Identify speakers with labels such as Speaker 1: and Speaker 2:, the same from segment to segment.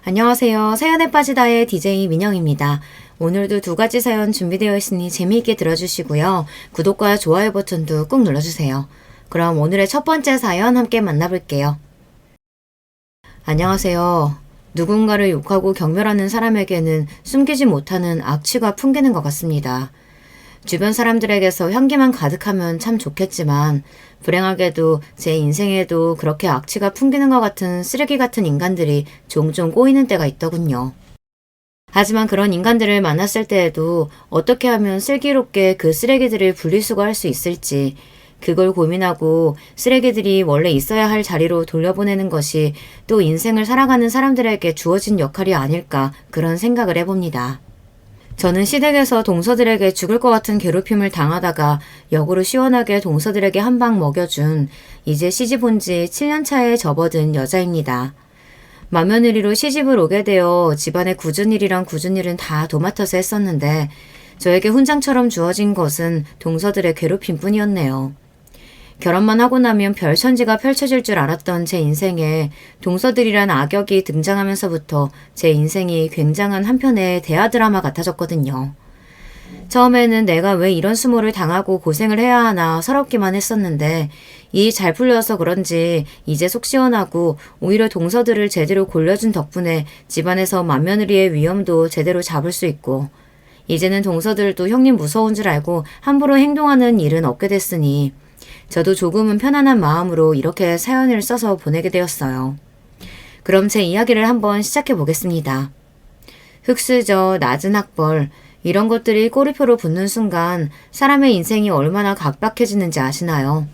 Speaker 1: 안녕하세요. 사연에 빠지다의 DJ 민영입니다. 오늘도 두 가지 사연 준비되어 있으니 재미있게 들어주시고요. 구독과 좋아요 버튼도 꾹 눌러주세요. 그럼 오늘의 첫 번째 사연 함께 만나볼게요. 안녕하세요. 누군가를 욕하고 경멸하는 사람에게는 숨기지 못하는 악취가 풍기는 것 같습니다. 주변 사람들에게서 향기만 가득하면 참 좋겠지만 불행하게도 제 인생에도 그렇게 악취가 풍기는 것 같은 쓰레기 같은 인간들이 종종 꼬이는 때가 있더군요. 하지만 그런 인간들을 만났을 때에도 어떻게 하면 슬기롭게 그 쓰레기들을 분리수거할 수 있을지 그걸 고민하고 쓰레기들이 원래 있어야 할 자리로 돌려보내는 것이 또 인생을 살아가는 사람들에게 주어진 역할이 아닐까 그런 생각을 해봅니다. 저는 시댁에서 동서들에게 죽을 것 같은 괴롭힘을 당하다가 역으로 시원하게 동서들에게 한 방 먹여준 이제 시집 온 지 7년 차에 접어든 여자입니다. 맏며느리로 시집을 오게 되어 집안의 굳은 일이랑 굳은 일은 다 도맡아서 했었는데 저에게 훈장처럼 주어진 것은 동서들의 괴롭힘 뿐이었네요. 결혼만 하고 나면 별천지가 펼쳐질 줄 알았던 제 인생에 동서들이란 악역이 등장하면서부터 제 인생이 굉장한 한편의 대하 드라마 같아졌거든요. 처음에는 내가 왜 이런 수모를 당하고 고생을 해야 하나 서럽기만 했었는데 일이 잘 풀려서 그런지 이제 속 시원하고 오히려 동서들을 제대로 골려준 덕분에 집안에서 맏며느리의 위험도 제대로 잡을 수 있고 이제는 동서들도 형님 무서운 줄 알고 함부로 행동하는 일은 없게 됐으니 저도 조금은 편안한 마음으로 이렇게 사연을 써서 보내게 되었어요. 그럼 제 이야기를 한번 시작해 보겠습니다. 흙스저, 낮은 학벌, 이런 것들이 꼬리표로 붙는 순간 사람의 인생이 얼마나 각박해지는지 아시나요?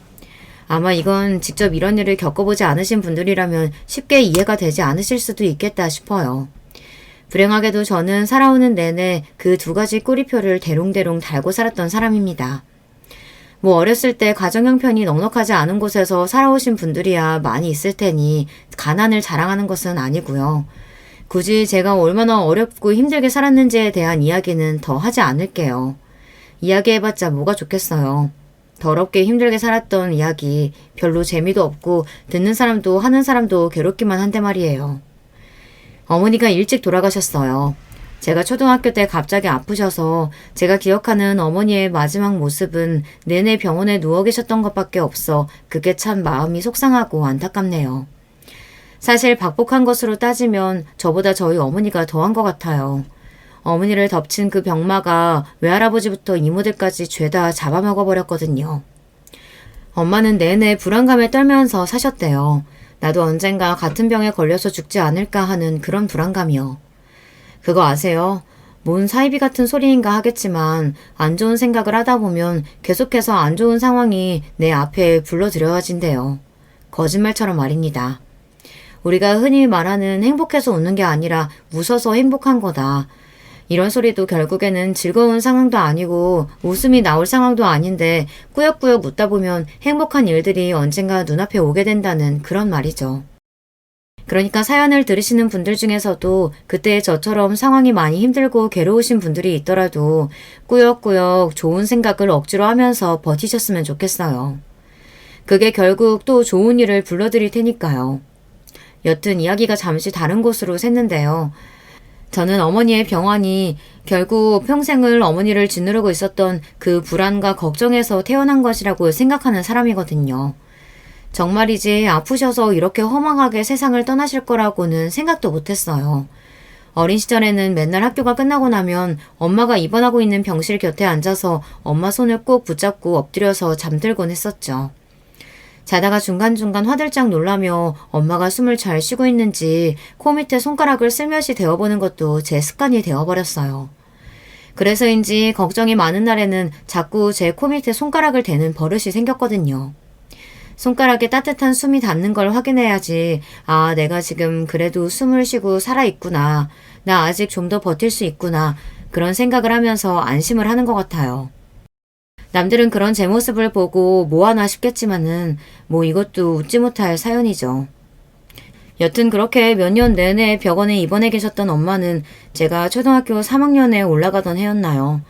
Speaker 1: 아마 이건 직접 이런 일을 겪어보지 않으신 분들이라면 쉽게 이해가 되지 않으실 수도 있겠다 싶어요. 불행하게도 저는 살아오는 내내 그 두 가지 꼬리표를 대롱대롱 달고 살았던 사람입니다. 어렸을 때 가정 형편이 넉넉하지 않은 곳에서 살아오신 분들이야 많이 있을 테니 가난을 자랑하는 것은 아니고요. 굳이 제가 얼마나 어렵고 힘들게 살았는지에 대한 이야기는 더 하지 않을게요. 이야기해봤자 뭐가 좋겠어요. 더럽게 힘들게 살았던 이야기 별로 재미도 없고 듣는 사람도 하는 사람도 괴롭기만 한데 말이에요. 어머니가 일찍 돌아가셨어요. 제가 초등학교 때 갑자기 아프셔서 제가 기억하는 어머니의 마지막 모습은 내내 병원에 누워 계셨던 것밖에 없어 그게 참 마음이 속상하고 안타깝네요. 사실 박복한 것으로 따지면 저보다 저희 어머니가 더한 것 같아요. 어머니를 덮친 그 병마가 외할아버지부터 이모들까지 죄다 잡아먹어버렸거든요. 엄마는 내내 불안감에 떨면서 사셨대요. 나도 언젠가 같은 병에 걸려서 죽지 않을까 하는 그런 불안감이요. 그거 아세요? 뭔 사이비 같은 소리인가 하겠지만 안 좋은 생각을 하다 보면 계속해서 안 좋은 상황이 내 앞에 불러들여와진대요. 거짓말처럼 말입니다. 우리가 흔히 말하는 행복해서 웃는 게 아니라 웃어서 행복한 거다. 이런 소리도 결국에는 즐거운 상황도 아니고 웃음이 나올 상황도 아닌데 꾸역꾸역 웃다 보면 행복한 일들이 언젠가 눈앞에 오게 된다는 그런 말이죠. 그러니까 사연을 들으시는 분들 중에서도 그때 저처럼 상황이 많이 힘들고 괴로우신 분들이 있더라도 꾸역꾸역 좋은 생각을 억지로 하면서 버티셨으면 좋겠어요. 그게 결국 또 좋은 일을 불러드릴 테니까요. 여튼 이야기가 잠시 다른 곳으로 샜는데요. 저는 어머니의 병환이 결국 평생을 어머니를 짓누르고 있었던 그 불안과 걱정에서 태어난 것이라고 생각하는 사람이거든요. 정말이지 아프셔서 이렇게 허망하게 세상을 떠나실 거라고는 생각도 못했어요. 어린 시절에는 맨날 학교가 끝나고 나면 엄마가 입원하고 있는 병실 곁에 앉아서 엄마 손을 꼭 붙잡고 엎드려서 잠들곤 했었죠. 자다가 중간중간 화들짝 놀라며 엄마가 숨을 잘 쉬고 있는지 코 밑에 손가락을 슬며시 대어보는 것도 제 습관이 되어버렸어요. 그래서인지 걱정이 많은 날에는 자꾸 제 코 밑에 손가락을 대는 버릇이 생겼거든요. 손가락에 따뜻한 숨이 닿는 걸 확인해야지 아 내가 지금 그래도 숨을 쉬고 살아있구나. 나 아직 좀 더 버틸 수 있구나. 그런 생각을 하면서 안심을 하는 것 같아요. 남들은 그런 제 모습을 보고 뭐하나 싶겠지만은 이것도 웃지 못할 사연이죠. 여튼 그렇게 몇 년 내내 병원에 입원해 계셨던 엄마는 제가 초등학교 3학년에 올라가던 해였나요.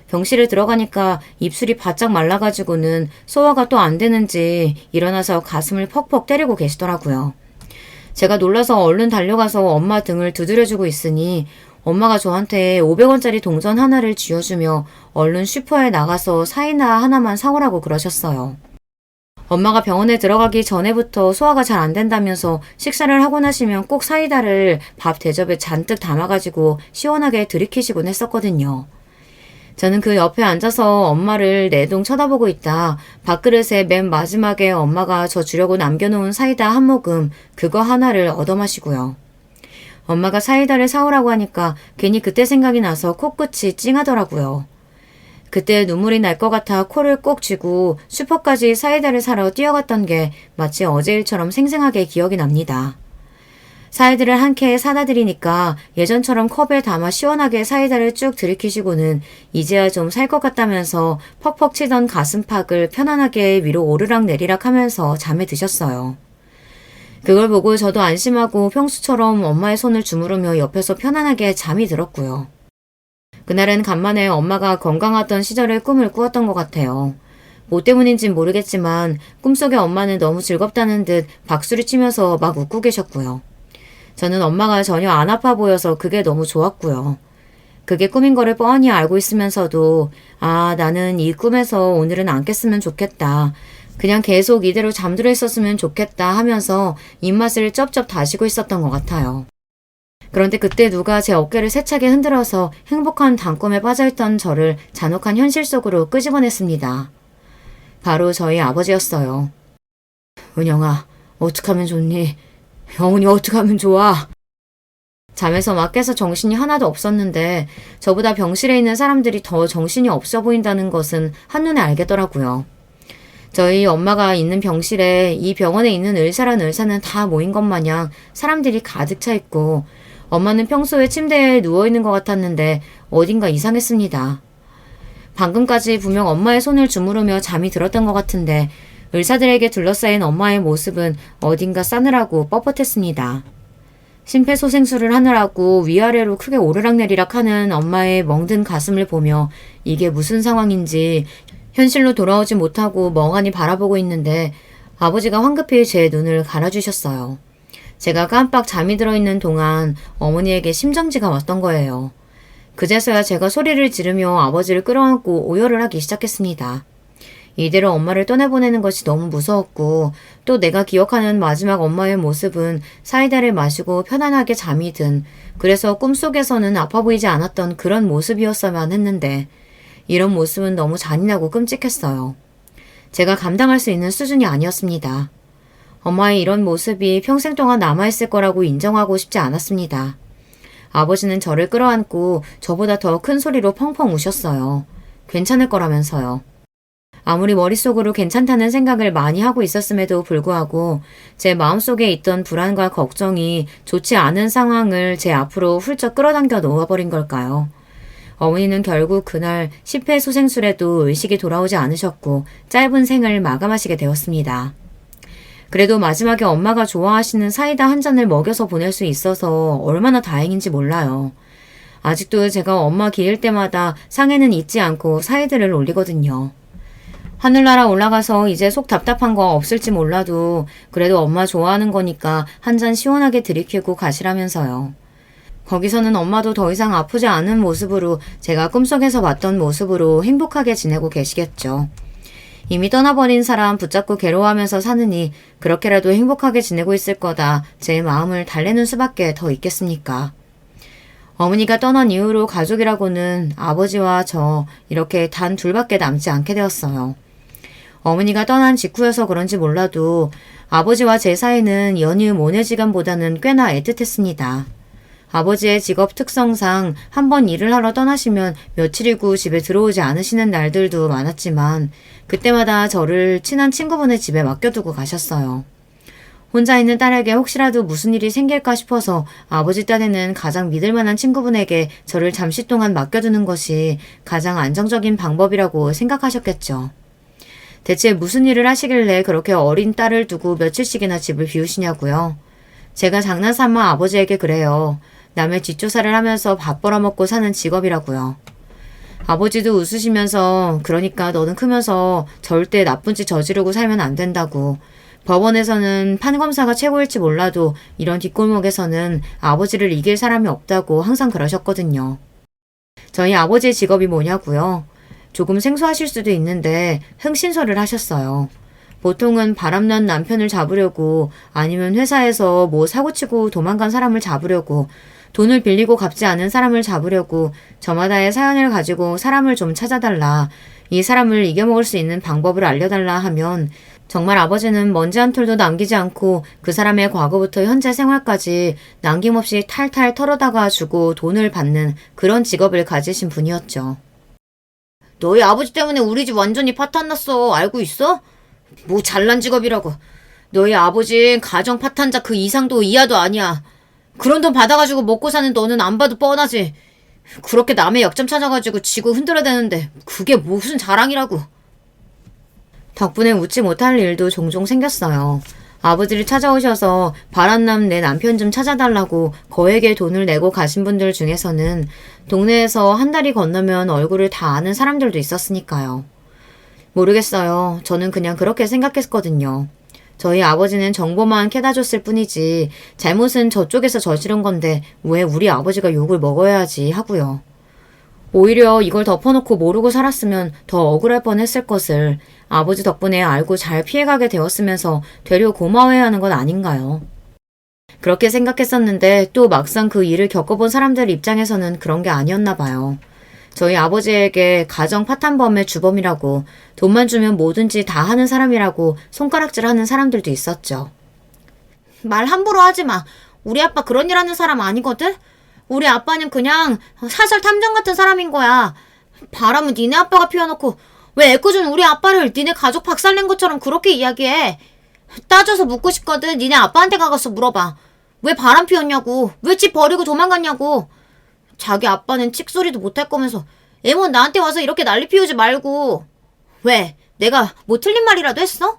Speaker 1: 병실에 들어가니까 입술이 바짝 말라가지고는 소화가 또 안 되는지 일어나서 가슴을 퍽퍽 때리고 계시더라고요. 제가 놀라서 얼른 달려가서 엄마 등을 두드려주고 있으니 엄마가 저한테 500원짜리 동전 하나를 쥐어주며 얼른 슈퍼에 나가서 사이다 하나만 사오라고 그러셨어요. 엄마가 병원에 들어가기 전에부터 소화가 잘 안 된다면서 식사를 하고 나시면 꼭 사이다를 밥 대접에 잔뜩 담아가지고 시원하게 들이키시곤 했었거든요. 저는 그 옆에 앉아서 엄마를 내동 쳐다보고 있다 밥그릇에 맨 마지막에 엄마가 저 주려고 남겨놓은 사이다 한 모금 그거 하나를 얻어마시고요. 엄마가 사이다를 사오라고 하니까 괜히 그때 생각이 나서 코끝이 찡하더라고요. 그때 눈물이 날 것 같아 코를 꼭 쥐고 슈퍼까지 사이다를 사러 뛰어갔던 게 마치 어제 일처럼 생생하게 기억이 납니다. 사이다를 한 캔 사다 드리니까 예전처럼 컵에 담아 시원하게 사이다를 쭉 들이키시고는 이제야 좀 살 것 같다면서 퍽퍽 치던 가슴팍을 편안하게 위로 오르락 내리락 하면서 잠에 드셨어요. 그걸 보고 저도 안심하고 평소처럼 엄마의 손을 주무르며 옆에서 편안하게 잠이 들었고요. 그날은 간만에 엄마가 건강하던 시절의 꿈을 꾸었던 것 같아요. 뭐 때문인진 모르겠지만 꿈속의 엄마는 너무 즐겁다는 듯 박수를 치면서 막 웃고 계셨고요. 저는 엄마가 전혀 안 아파 보여서 그게 너무 좋았고요. 그게 꿈인 거를 뻔히 알고 있으면서도 나는 이 꿈에서 오늘은 안 깼으면 좋겠다. 그냥 계속 이대로 잠들어 있었으면 좋겠다 하면서 입맛을 쩝쩝 다시고 있었던 것 같아요. 그런데 그때 누가 제 어깨를 세차게 흔들어서 행복한 단꿈에 빠져있던 저를 잔혹한 현실 속으로 끄집어냈습니다. 바로 저희 아버지였어요. 은영아, 어떡하면 좋니? 어머니 어떡하면 좋아? 잠에서 막 깨서 정신이 하나도 없었는데 저보다 병실에 있는 사람들이 더 정신이 없어 보인다는 것은 한눈에 알겠더라고요. 저희 엄마가 있는 병실에 이 병원에 있는 의사란 의사는 다 모인 것 마냥 사람들이 가득 차 있고 엄마는 평소에 침대에 누워있는 것 같았는데 어딘가 이상했습니다. 방금까지 분명 엄마의 손을 주무르며 잠이 들었던 것 같은데 의사들에게 둘러싸인 엄마의 모습은 어딘가 싸늘하고 뻣뻣했습니다. 심폐소생술을 하느라고 위아래로 크게 오르락내리락 하는 엄마의 멍든 가슴을 보며 이게 무슨 상황인지 현실로 돌아오지 못하고 멍하니 바라보고 있는데 아버지가 황급히 제 눈을 갈아주셨어요. 제가 깜빡 잠이 들어있는 동안 어머니에게 심정지가 왔던 거예요. 그제서야 제가 소리를 지르며 아버지를 끌어안고 오열을 하기 시작했습니다. 이대로 엄마를 떠내보내는 것이 너무 무서웠고 또 내가 기억하는 마지막 엄마의 모습은 사이다를 마시고 편안하게 잠이 든 그래서 꿈속에서는 아파 보이지 않았던 그런 모습이었어야만 했는데 이런 모습은 너무 잔인하고 끔찍했어요. 제가 감당할 수 있는 수준이 아니었습니다. 엄마의 이런 모습이 평생 동안 남아있을 거라고 인정하고 싶지 않았습니다. 아버지는 저를 끌어안고 저보다 더 큰 소리로 펑펑 우셨어요. 괜찮을 거라면서요. 아무리 머릿속으로 괜찮다는 생각을 많이 하고 있었음에도 불구하고 제 마음속에 있던 불안과 걱정이 좋지 않은 상황을 제 앞으로 훌쩍 끌어당겨 놓아버린 걸까요? 어머니는 결국 그날 심폐소생술에도 의식이 돌아오지 않으셨고 짧은 생을 마감하시게 되었습니다. 그래도 마지막에 엄마가 좋아하시는 사이다 한 잔을 먹여서 보낼 수 있어서 얼마나 다행인지 몰라요. 아직도 제가 엄마 기일 때마다 상에는 잊지 않고 사이드를 올리거든요. 하늘나라 올라가서 이제 속 답답한 거 없을지 몰라도 그래도 엄마 좋아하는 거니까 한 잔 시원하게 들이키고 가시라면서요. 거기서는 엄마도 더 이상 아프지 않은 모습으로 제가 꿈속에서 봤던 모습으로 행복하게 지내고 계시겠죠. 이미 떠나버린 사람 붙잡고 괴로워하면서 사느니 그렇게라도 행복하게 지내고 있을 거다 제 마음을 달래는 수밖에 더 있겠습니까? 어머니가 떠난 이후로 가족이라고는 아버지와 저 이렇게 단 둘밖에 남지 않게 되었어요. 어머니가 떠난 직후여서 그런지 몰라도 아버지와 제 사이는 연휴 모내지간보다는 꽤나 애틋했습니다. 아버지의 직업 특성상 한 번 일을 하러 떠나시면 며칠이고 집에 들어오지 않으시는 날들도 많았지만 그때마다 저를 친한 친구분의 집에 맡겨두고 가셨어요. 혼자 있는 딸에게 혹시라도 무슨 일이 생길까 싶어서 아버지 딴에는 가장 믿을 만한 친구분에게 저를 잠시 동안 맡겨두는 것이 가장 안정적인 방법이라고 생각하셨겠죠. 대체 무슨 일을 하시길래 그렇게 어린 딸을 두고 며칠씩이나 집을 비우시냐고요? 제가 장난삼아 아버지에게 그래요. 남의 뒷조사를 하면서 밥 벌어먹고 사는 직업이라고요. 아버지도 웃으시면서 그러니까 너는 크면서 절대 나쁜 짓 저지르고 살면 안 된다고. 법원에서는 판검사가 최고일지 몰라도 이런 뒷골목에서는 아버지를 이길 사람이 없다고 항상 그러셨거든요. 저희 아버지의 직업이 뭐냐고요? 조금 생소하실 수도 있는데 흥신소를 하셨어요. 보통은 바람난 남편을 잡으려고 아니면 회사에서 뭐 사고치고 도망간 사람을 잡으려고 돈을 빌리고 갚지 않은 사람을 잡으려고 저마다의 사연을 가지고 사람을 좀 찾아달라. 이 사람을 이겨먹을 수 있는 방법을 알려달라 하면 정말 아버지는 먼지 한 톨도 남기지 않고 그 사람의 과거부터 현재 생활까지 남김없이 탈탈 털어다가 주고 돈을 받는 그런 직업을 가지신 분이었죠. 너희 아버지 때문에 우리 집 완전히 파탄났어. 알고 있어? 뭐 잘난 직업이라고. 너희 아버진 가정 파탄자 그 이상도 이하도 아니야. 그런 돈 받아가지고 먹고 사는 너는 안 봐도 뻔하지. 그렇게 남의 약점 찾아가지고 지고 흔들어대는데 그게 무슨 자랑이라고. 덕분에 웃지 못할 일도 종종 생겼어요. 아버지를 찾아오셔서 바람남 내 남편 좀 찾아달라고 거액의 돈을 내고 가신 분들 중에서는 동네에서 한 달이 건너면 얼굴을 다 아는 사람들도 있었으니까요. 모르겠어요. 저는 그냥 그렇게 생각했거든요. 저희 아버지는 정보만 캐다 줬을 뿐이지 잘못은 저쪽에서 저지른 건데 왜 우리 아버지가 욕을 먹어야지 하고요. 오히려 이걸 덮어놓고 모르고 살았으면 더 억울할 뻔했을 것을 아버지 덕분에 알고 잘 피해가게 되었으면서 되려 고마워해야 하는 건 아닌가요? 그렇게 생각했었는데 또 막상 그 일을 겪어본 사람들 입장에서는 그런 게 아니었나 봐요. 저희 아버지에게 가정 파탄범의 주범이라고 돈만 주면 뭐든지 다 하는 사람이라고 손가락질하는 사람들도 있었죠. 말 함부로 하지 마. 우리 아빠 그런 일 하는 사람 아니거든? 우리 아빠는 그냥 사설 탐정 같은 사람인 거야. 바람은 니네 아빠가 피워놓고 왜 애꿎은 우리 아빠를 니네 가족 박살낸 것처럼 그렇게 이야기해. 따져서 묻고 싶거든. 니네 아빠한테 가서 물어봐. 왜 바람 피웠냐고. 왜 집 버리고 도망갔냐고. 자기 아빠는 칙소리도 못할 거면서 애몬 나한테 와서 이렇게 난리 피우지 말고. 왜? 내가 뭐 틀린 말이라도 했어?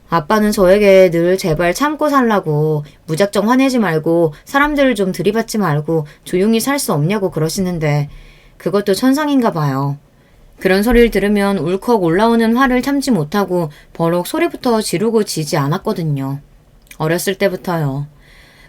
Speaker 1: 아빠는 저에게 늘 제발 참고 살라고 무작정 화내지 말고 사람들을 좀 들이받지 말고 조용히 살 수 없냐고 그러시는데 그것도 천상인가 봐요. 그런 소리를 들으면 울컥 올라오는 화를 참지 못하고 버럭 소리부터 지르고 지지 않았거든요. 어렸을 때부터요.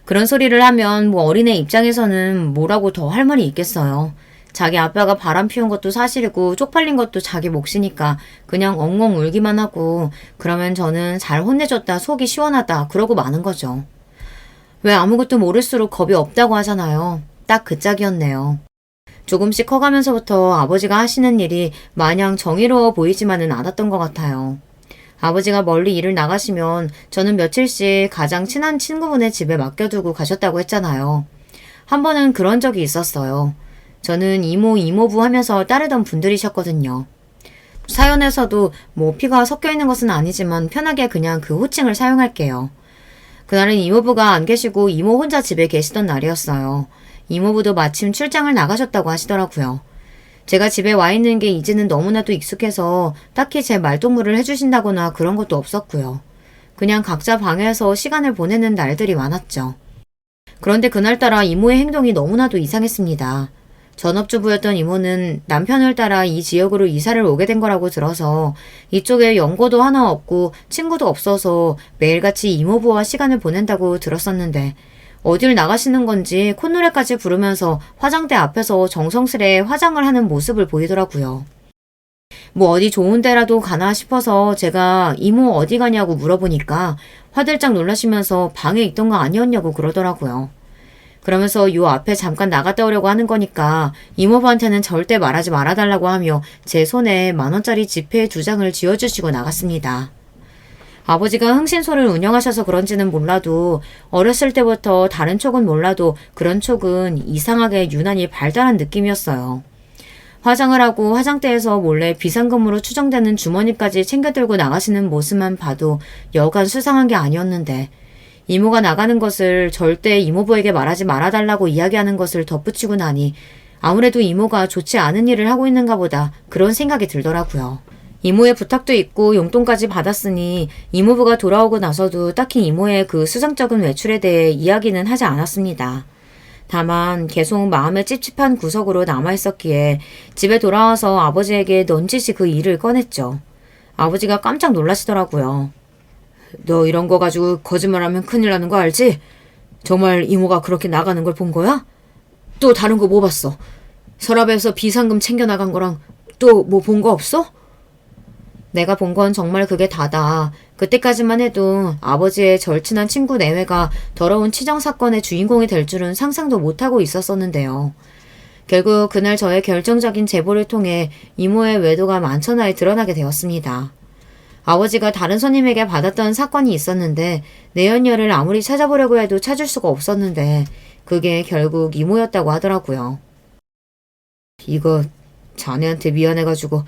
Speaker 1: 그런 소리를 하면 뭐 어린애 입장에서는 뭐라고 더 할 말이 있겠어요. 자기 아빠가 바람 피운 것도 사실이고 쪽팔린 것도 자기 몫이니까 그냥 엉엉 울기만 하고 그러면 저는 잘 혼내줬다 속이 시원하다 그러고 마는 거죠. 왜 아무것도 모를수록 겁이 없다고 하잖아요. 딱 그 짝이었네요. 조금씩 커가면서부터 아버지가 하시는 일이 마냥 정의로워 보이지만은 않았던 것 같아요. 아버지가 멀리 일을 나가시면 저는 며칠씩 가장 친한 친구분의 집에 맡겨두고 가셨다고 했잖아요. 한 번은 그런 적이 있었어요. 저는 이모, 이모부 하면서 따르던 분들이셨거든요. 사연에서도 뭐 피가 섞여 있는 것은 아니지만 편하게 그냥 그 호칭을 사용할게요. 그날은 이모부가 안 계시고 이모 혼자 집에 계시던 날이었어요. 이모부도 마침 출장을 나가셨다고 하시더라고요. 제가 집에 와 있는 게 이제는 너무나도 익숙해서 딱히 제 말동무를 해주신다거나 그런 것도 없었고요. 그냥 각자 방에서 시간을 보내는 날들이 많았죠. 그런데 그날따라 이모의 행동이 너무나도 이상했습니다. 전업주부였던 이모는 남편을 따라 이 지역으로 이사를 오게 된 거라고 들어서 이쪽에 연고도 하나 없고 친구도 없어서 매일같이 이모부와 시간을 보낸다고 들었었는데 어딜 나가시는 건지 콧노래까지 부르면서 화장대 앞에서 정성스레 화장을 하는 모습을 보이더라고요. 뭐 어디 좋은 데라도 가나 싶어서 제가 이모 어디 가냐고 물어보니까 화들짝 놀라시면서 방에 있던 거 아니었냐고 그러더라고요. 그러면서 요 앞에 잠깐 나갔다 오려고 하는 거니까 이모부한테는 절대 말하지 말아달라고 하며 제 손에 10,000원짜리 지폐 2장을 쥐어주시고 나갔습니다. 아버지가 흥신소를 운영하셔서 그런지는 몰라도 어렸을 때부터 다른 촉은 몰라도 그런 촉은 이상하게 유난히 발달한 느낌이었어요. 화장을 하고 화장대에서 몰래 비상금으로 추정되는 주머니까지 챙겨 들고 나가시는 모습만 봐도 여간 수상한 게 아니었는데 이모가 나가는 것을 절대 이모부에게 말하지 말아달라고 이야기하는 것을 덧붙이고 나니 아무래도 이모가 좋지 않은 일을 하고 있는가 보다 그런 생각이 들더라고요. 이모의 부탁도 있고 용돈까지 받았으니 이모부가 돌아오고 나서도 딱히 이모의 그 수상적인 외출에 대해 이야기는 하지 않았습니다. 다만 계속 마음에 찝찝한 구석으로 남아있었기에 집에 돌아와서 아버지에게 넌지시 그 일을 꺼냈죠. 아버지가 깜짝 놀라시더라고요. 너 이런 거 가지고 거짓말하면 큰일 나는 거 알지? 정말 이모가 그렇게 나가는 걸 본 거야? 또 다른 거 뭐 봤어? 서랍에서 비상금 챙겨 나간 거랑 또 뭐 본 거 없어? 내가 본 건 정말 그게 다다. 그때까지만 해도 아버지의 절친한 친구 내외가 더러운 치정 사건의 주인공이 될 줄은 상상도 못하고 있었었는데요. 결국 그날 저의 결정적인 제보를 통해 이모의 외도가 만천하에 드러나게 되었습니다. 아버지가 다른 손님에게 받았던 사건이 있었는데 내연녀를 아무리 찾아보려고 해도 찾을 수가 없었는데 그게 결국 이모였다고 하더라고요. 이거 자네한테 미안해가지고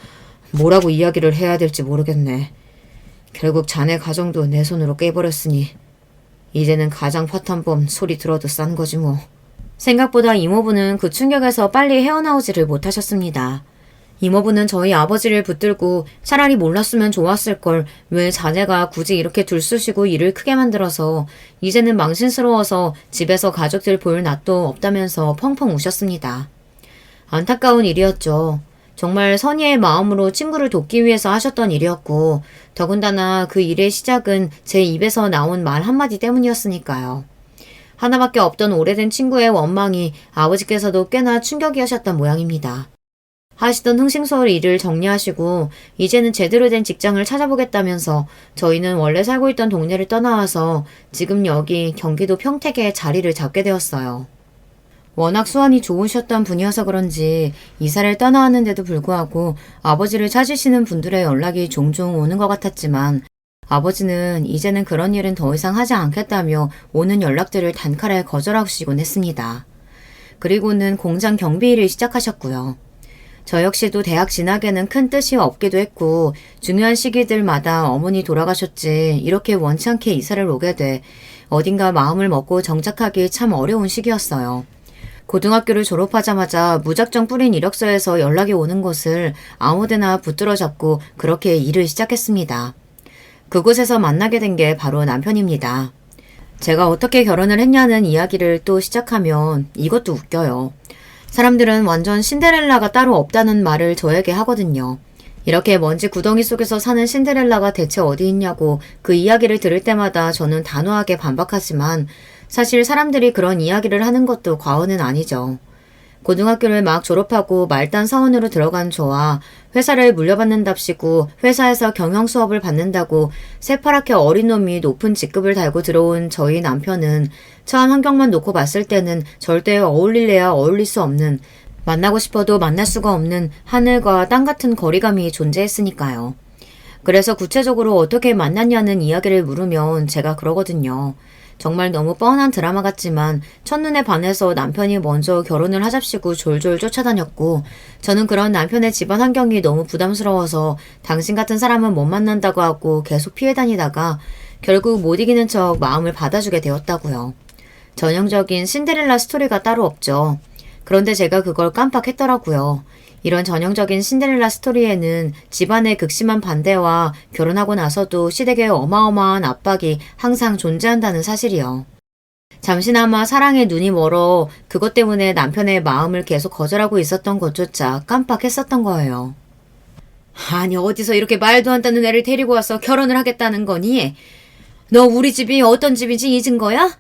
Speaker 1: 뭐라고 이야기를 해야 될지 모르겠네. 결국 자네 가정도 내 손으로 깨버렸으니 이제는 가장 파탄범 소리 들어도 싼 거지 뭐. 생각보다 이모부는 그 충격에서 빨리 헤어나오지를 못하셨습니다. 이모부는 저희 아버지를 붙들고 차라리 몰랐으면 좋았을 걸 왜 자네가 굳이 이렇게 들쑤시고 일을 크게 만들어서 이제는 망신스러워서 집에서 가족들 볼 낯도 없다면서 펑펑 우셨습니다. 안타까운 일이었죠. 정말 선의의 마음으로 친구를 돕기 위해서 하셨던 일이었고 더군다나 그 일의 시작은 제 입에서 나온 말 한마디 때문이었으니까요. 하나밖에 없던 오래된 친구의 원망이 아버지께서도 꽤나 충격이었던 모양입니다. 하시던 흥싱소홀 일을 정리하시고 이제는 제대로 된 직장을 찾아보겠다면서 저희는 원래 살고 있던 동네를 떠나와서 지금 여기 경기도 평택에 자리를 잡게 되었어요. 워낙 수완이 좋으셨던 분이어서 그런지 이사를 떠나왔는데도 불구하고 아버지를 찾으시는 분들의 연락이 종종 오는 것 같았지만 아버지는 이제는 그런 일은 더 이상 하지 않겠다며 오는 연락들을 단칼에 거절하시곤 했습니다. 그리고는 공장 경비 일을 시작하셨고요. 저 역시도 대학 진학에는 큰 뜻이 없기도 했고 중요한 시기들마다 어머니 돌아가셨지 이렇게 원치 않게 이사를 오게 돼 어딘가 마음을 먹고 정착하기 참 어려운 시기였어요. 고등학교를 졸업하자마자 무작정 뿌린 이력서에서 연락이 오는 것을 아무데나 붙들어 잡고 그렇게 일을 시작했습니다. 그곳에서 만나게 된 게 바로 남편입니다. 제가 어떻게 결혼을 했냐는 이야기를 또 시작하면 이것도 웃겨요. 사람들은 완전 신데렐라가 따로 없다는 말을 저에게 하거든요. 이렇게 먼지 구덩이 속에서 사는 신데렐라가 대체 어디 있냐고 그 이야기를 들을 때마다 저는 단호하게 반박하지만 사실 사람들이 그런 이야기를 하는 것도 과언은 아니죠. 고등학교를 막 졸업하고 말단 사원으로 들어간 저와 회사를 물려받는답시고 회사에서 경영 수업을 받는다고 새파랗게 어린 놈이 높은 직급을 달고 들어온 저희 남편은 처한 환경만 놓고 봤을 때는 절대 어울릴래야 어울릴 수 없는 만나고 싶어도 만날 수가 없는 하늘과 땅 같은 거리감이 존재했으니까요. 그래서 구체적으로 어떻게 만났냐는 이야기를 물으면 제가 그러거든요. 정말 너무 뻔한 드라마 같지만 첫눈에 반해서 남편이 먼저 결혼을 하잡시고 졸졸 쫓아다녔고 저는 그런 남편의 집안 환경이 너무 부담스러워서 당신 같은 사람은 못 만난다고 하고 계속 피해 다니다가 결국 못 이기는 척 마음을 받아주게 되었다고요. 전형적인 신데렐라 스토리가 따로 없죠. 그런데 제가 그걸 깜빡했더라고요. 이런 전형적인 신데렐라 스토리에는 집안의 극심한 반대와 결혼하고 나서도 시댁의 어마어마한 압박이 항상 존재한다는 사실이요. 잠시나마 사랑에 눈이 멀어 그것 때문에 남편의 마음을 계속 거절하고 있었던 것조차 깜빡했었던 거예요. 아니 어디서 이렇게 말도 안 되는 애를 데리고 와서 결혼을 하겠다는 거니? 너 우리 집이 어떤 집인지 잊은 거야?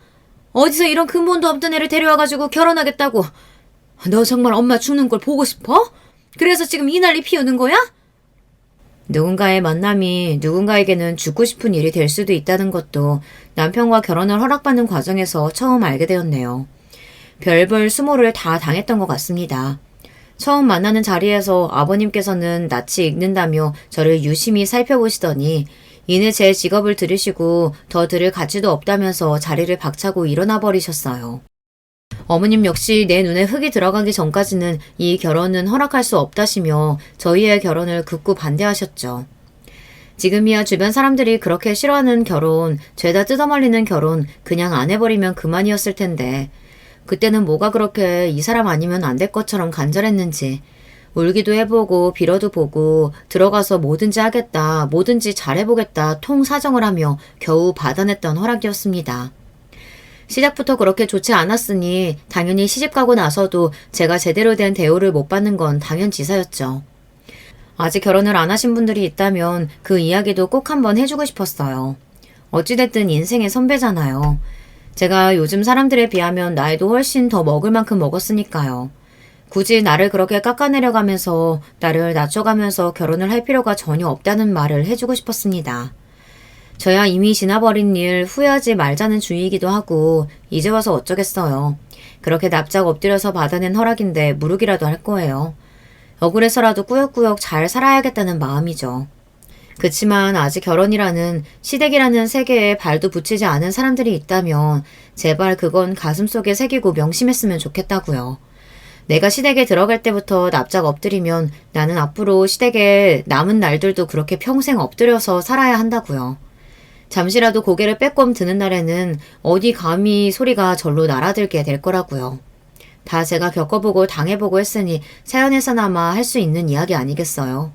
Speaker 1: 어디서 이런 근본도 없던 애를 데려와가지고 결혼하겠다고? 너 정말 엄마 죽는 걸 보고 싶어? 그래서 지금 이 난리 피우는 거야? 누군가의 만남이 누군가에게는 죽고 싶은 일이 될 수도 있다는 것도 남편과 결혼을 허락받는 과정에서 처음 알게 되었네요. 별별 수모를 다 당했던 것 같습니다. 처음 만나는 자리에서 아버님께서는 낯이 익는다며 저를 유심히 살펴보시더니 이내 제 직업을 들으시고 더 들을 가치도 없다면서 자리를 박차고 일어나 버리셨어요. 어머님 역시 내 눈에 흙이 들어가기 전까지는 이 결혼은 허락할 수 없다시며 저희의 결혼을 극구 반대하셨죠. 지금이야 주변 사람들이 그렇게 싫어하는 결혼, 죄다 뜯어말리는 결혼 그냥 안 해버리면 그만이었을 텐데 그때는 뭐가 그렇게 이 사람 아니면 안 될 것처럼 간절했는지 울기도 해보고 빌어도 보고 들어가서 뭐든지 하겠다, 뭐든지 잘해보겠다 통 사정을 하며 겨우 받아냈던 허락이었습니다. 시작부터 그렇게 좋지 않았으니 당연히 시집가고 나서도 제가 제대로 된 대우를 못 받는 건 당연지사였죠. 아직 결혼을 안 하신 분들이 있다면 그 이야기도 꼭 한번 해주고 싶었어요. 어찌됐든 인생의 선배잖아요. 제가 요즘 사람들에 비하면 나이도 훨씬 더 먹을 만큼 먹었으니까요. 굳이 나를 그렇게 깎아내려가면서 나를 낮춰가면서 결혼을 할 필요가 전혀 없다는 말을 해주고 싶었습니다. 저야 이미 지나버린 일 후회하지 말자는 주의이기도 하고 이제 와서 어쩌겠어요. 그렇게 납작 엎드려서 받아낸 허락인데 무르기라도 할 거예요. 억울해서라도 꾸역꾸역 잘 살아야겠다는 마음이죠. 그치만 아직 결혼이라는 시댁이라는 세계에 발도 붙이지 않은 사람들이 있다면 제발 그건 가슴속에 새기고 명심했으면 좋겠다고요. 내가 시댁에 들어갈 때부터 납작 엎드리면 나는 앞으로 시댁에 남은 날들도 그렇게 평생 엎드려서 살아야 한다고요. 잠시라도 고개를 빼꼼 드는 날에는 어디 감히 소리가 절로 날아들게 될 거라고요. 다 제가 겪어보고 당해보고 했으니 사연에서나마 할 수 있는 이야기 아니겠어요.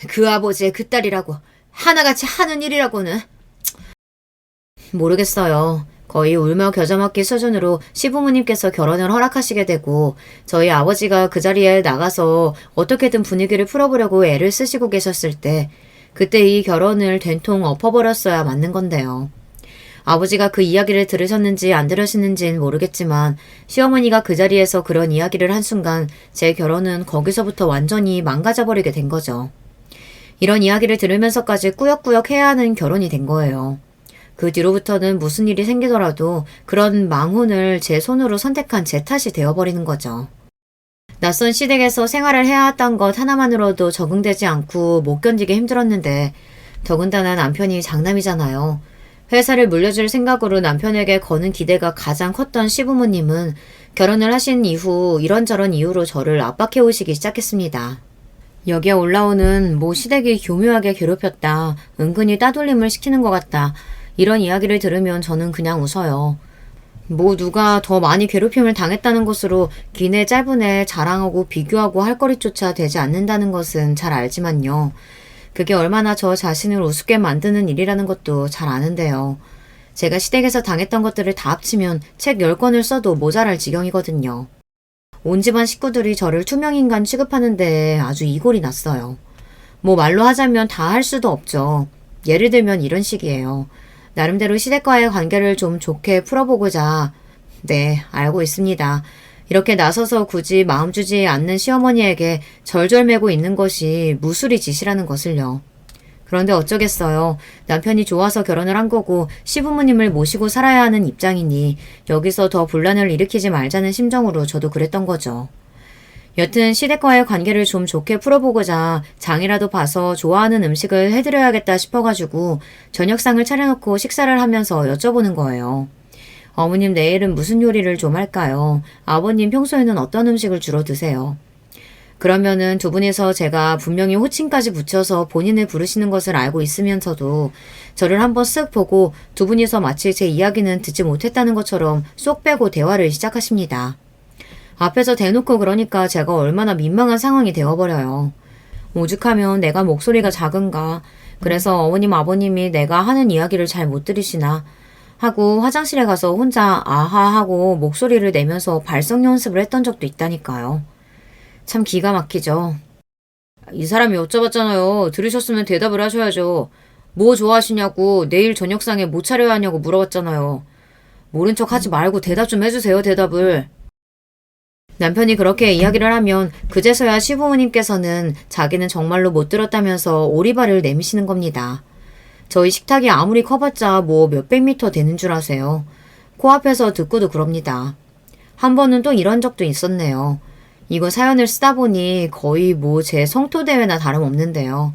Speaker 1: 그 아버지의 그 딸이라고 하나같이 하는 일이라고는 모르겠어요. 거의 울며 겨자 먹기 수준으로 시부모님께서 결혼을 허락하시게 되고 저희 아버지가 그 자리에 나가서 어떻게든 분위기를 풀어보려고 애를 쓰시고 계셨을 때 그때 이 결혼을 된통 엎어버렸어야 맞는 건데요. 아버지가 그 이야기를 들으셨는지 안 들으시는지는 모르겠지만 시어머니가 그 자리에서 그런 이야기를 한 순간 제 결혼은 거기서부터 완전히 망가져버리게 된 거죠. 이런 이야기를 들으면서까지 꾸역꾸역 해야 하는 결혼이 된 거예요. 그 뒤로부터는 무슨 일이 생기더라도 그런 망혼을 제 손으로 선택한 제 탓이 되어버리는 거죠. 낯선 시댁에서 생활을 해야 했던 것 하나만으로도 적응되지 않고 못 견디게 힘들었는데 더군다나 남편이 장남이잖아요. 회사를 물려줄 생각으로 남편에게 거는 기대가 가장 컸던 시부모님은 결혼을 하신 이후 이런저런 이유로 저를 압박해 오시기 시작했습니다. 여기에 올라오는 모 시댁이 교묘하게 괴롭혔다. 은근히 따돌림을 시키는 것 같다. 이런 이야기를 들으면 저는 그냥 웃어요. 뭐 누가 더 많이 괴롭힘을 당했다는 것으로 기내 짧은 애 자랑하고 비교하고 할 거리조차 되지 않는다는 것은 잘 알지만요. 그게 얼마나 저 자신을 우습게 만드는 일이라는 것도 잘 아는데요. 제가 시댁에서 당했던 것들을 다 합치면 책 10권을 써도 모자랄 지경이거든요. 온 집안 식구들이 저를 투명인간 취급하는데 아주 이골이 났어요. 뭐 말로 하자면 다 할 수도 없죠. 예를 들면 이런 식이에요. 나름대로 시댁과의 관계를 좀 좋게 풀어보고자. 네, 알고 있습니다. 이렇게 나서서 굳이 마음 주지 않는 시어머니에게 절절매고 있는 것이 무수리 짓이라는 것을요. 그런데 어쩌겠어요. 남편이 좋아서 결혼을 한 거고 시부모님을 모시고 살아야 하는 입장이니 여기서 더 분란을 일으키지 말자는 심정으로 저도 그랬던 거죠. 여튼 시댁과의 관계를 좀 좋게 풀어보고자 장이라도 봐서 좋아하는 음식을 해드려야겠다 싶어가지고 저녁상을 차려놓고 식사를 하면서 여쭤보는 거예요. 어머님 내일은 무슨 요리를 좀 할까요? 아버님 평소에는 어떤 음식을 주로 드세요? 그러면은 두 분이서 제가 분명히 호칭까지 붙여서 본인을 부르시는 것을 알고 있으면서도 저를 한번 쓱 보고 두 분이서 마치 제 이야기는 듣지 못했다는 것처럼 쏙 빼고 대화를 시작하십니다. 앞에서 대놓고 그러니까 제가 얼마나 민망한 상황이 되어버려요. 오죽하면 내가 목소리가 작은가. 그래서 어머님 아버님이 내가 하는 이야기를 잘 못 들으시나 하고 화장실에 가서 혼자 아하 하고 목소리를 내면서 발성 연습을 했던 적도 있다니까요. 참 기가 막히죠. 이 사람이 여쭤봤잖아요. 들으셨으면 대답을 하셔야죠. 뭐 좋아하시냐고 내일 저녁상에 뭐 차려야 하냐고 물어봤잖아요. 모른 척 하지 말고 대답 좀 해주세요. 대답을. 남편이 그렇게 이야기를 하면 그제서야 시부모님께서는 자기는 정말로 못 들었다면서 오리발을 내미시는 겁니다. 저희 식탁이 아무리 커봤자 뭐 몇백 미터 되는 줄 아세요. 코앞에서 듣고도 그럽니다. 한 번은 또 이런 적도 있었네요. 이거 사연을 쓰다 보니 거의 뭐 제 성토대회나 다름없는데요.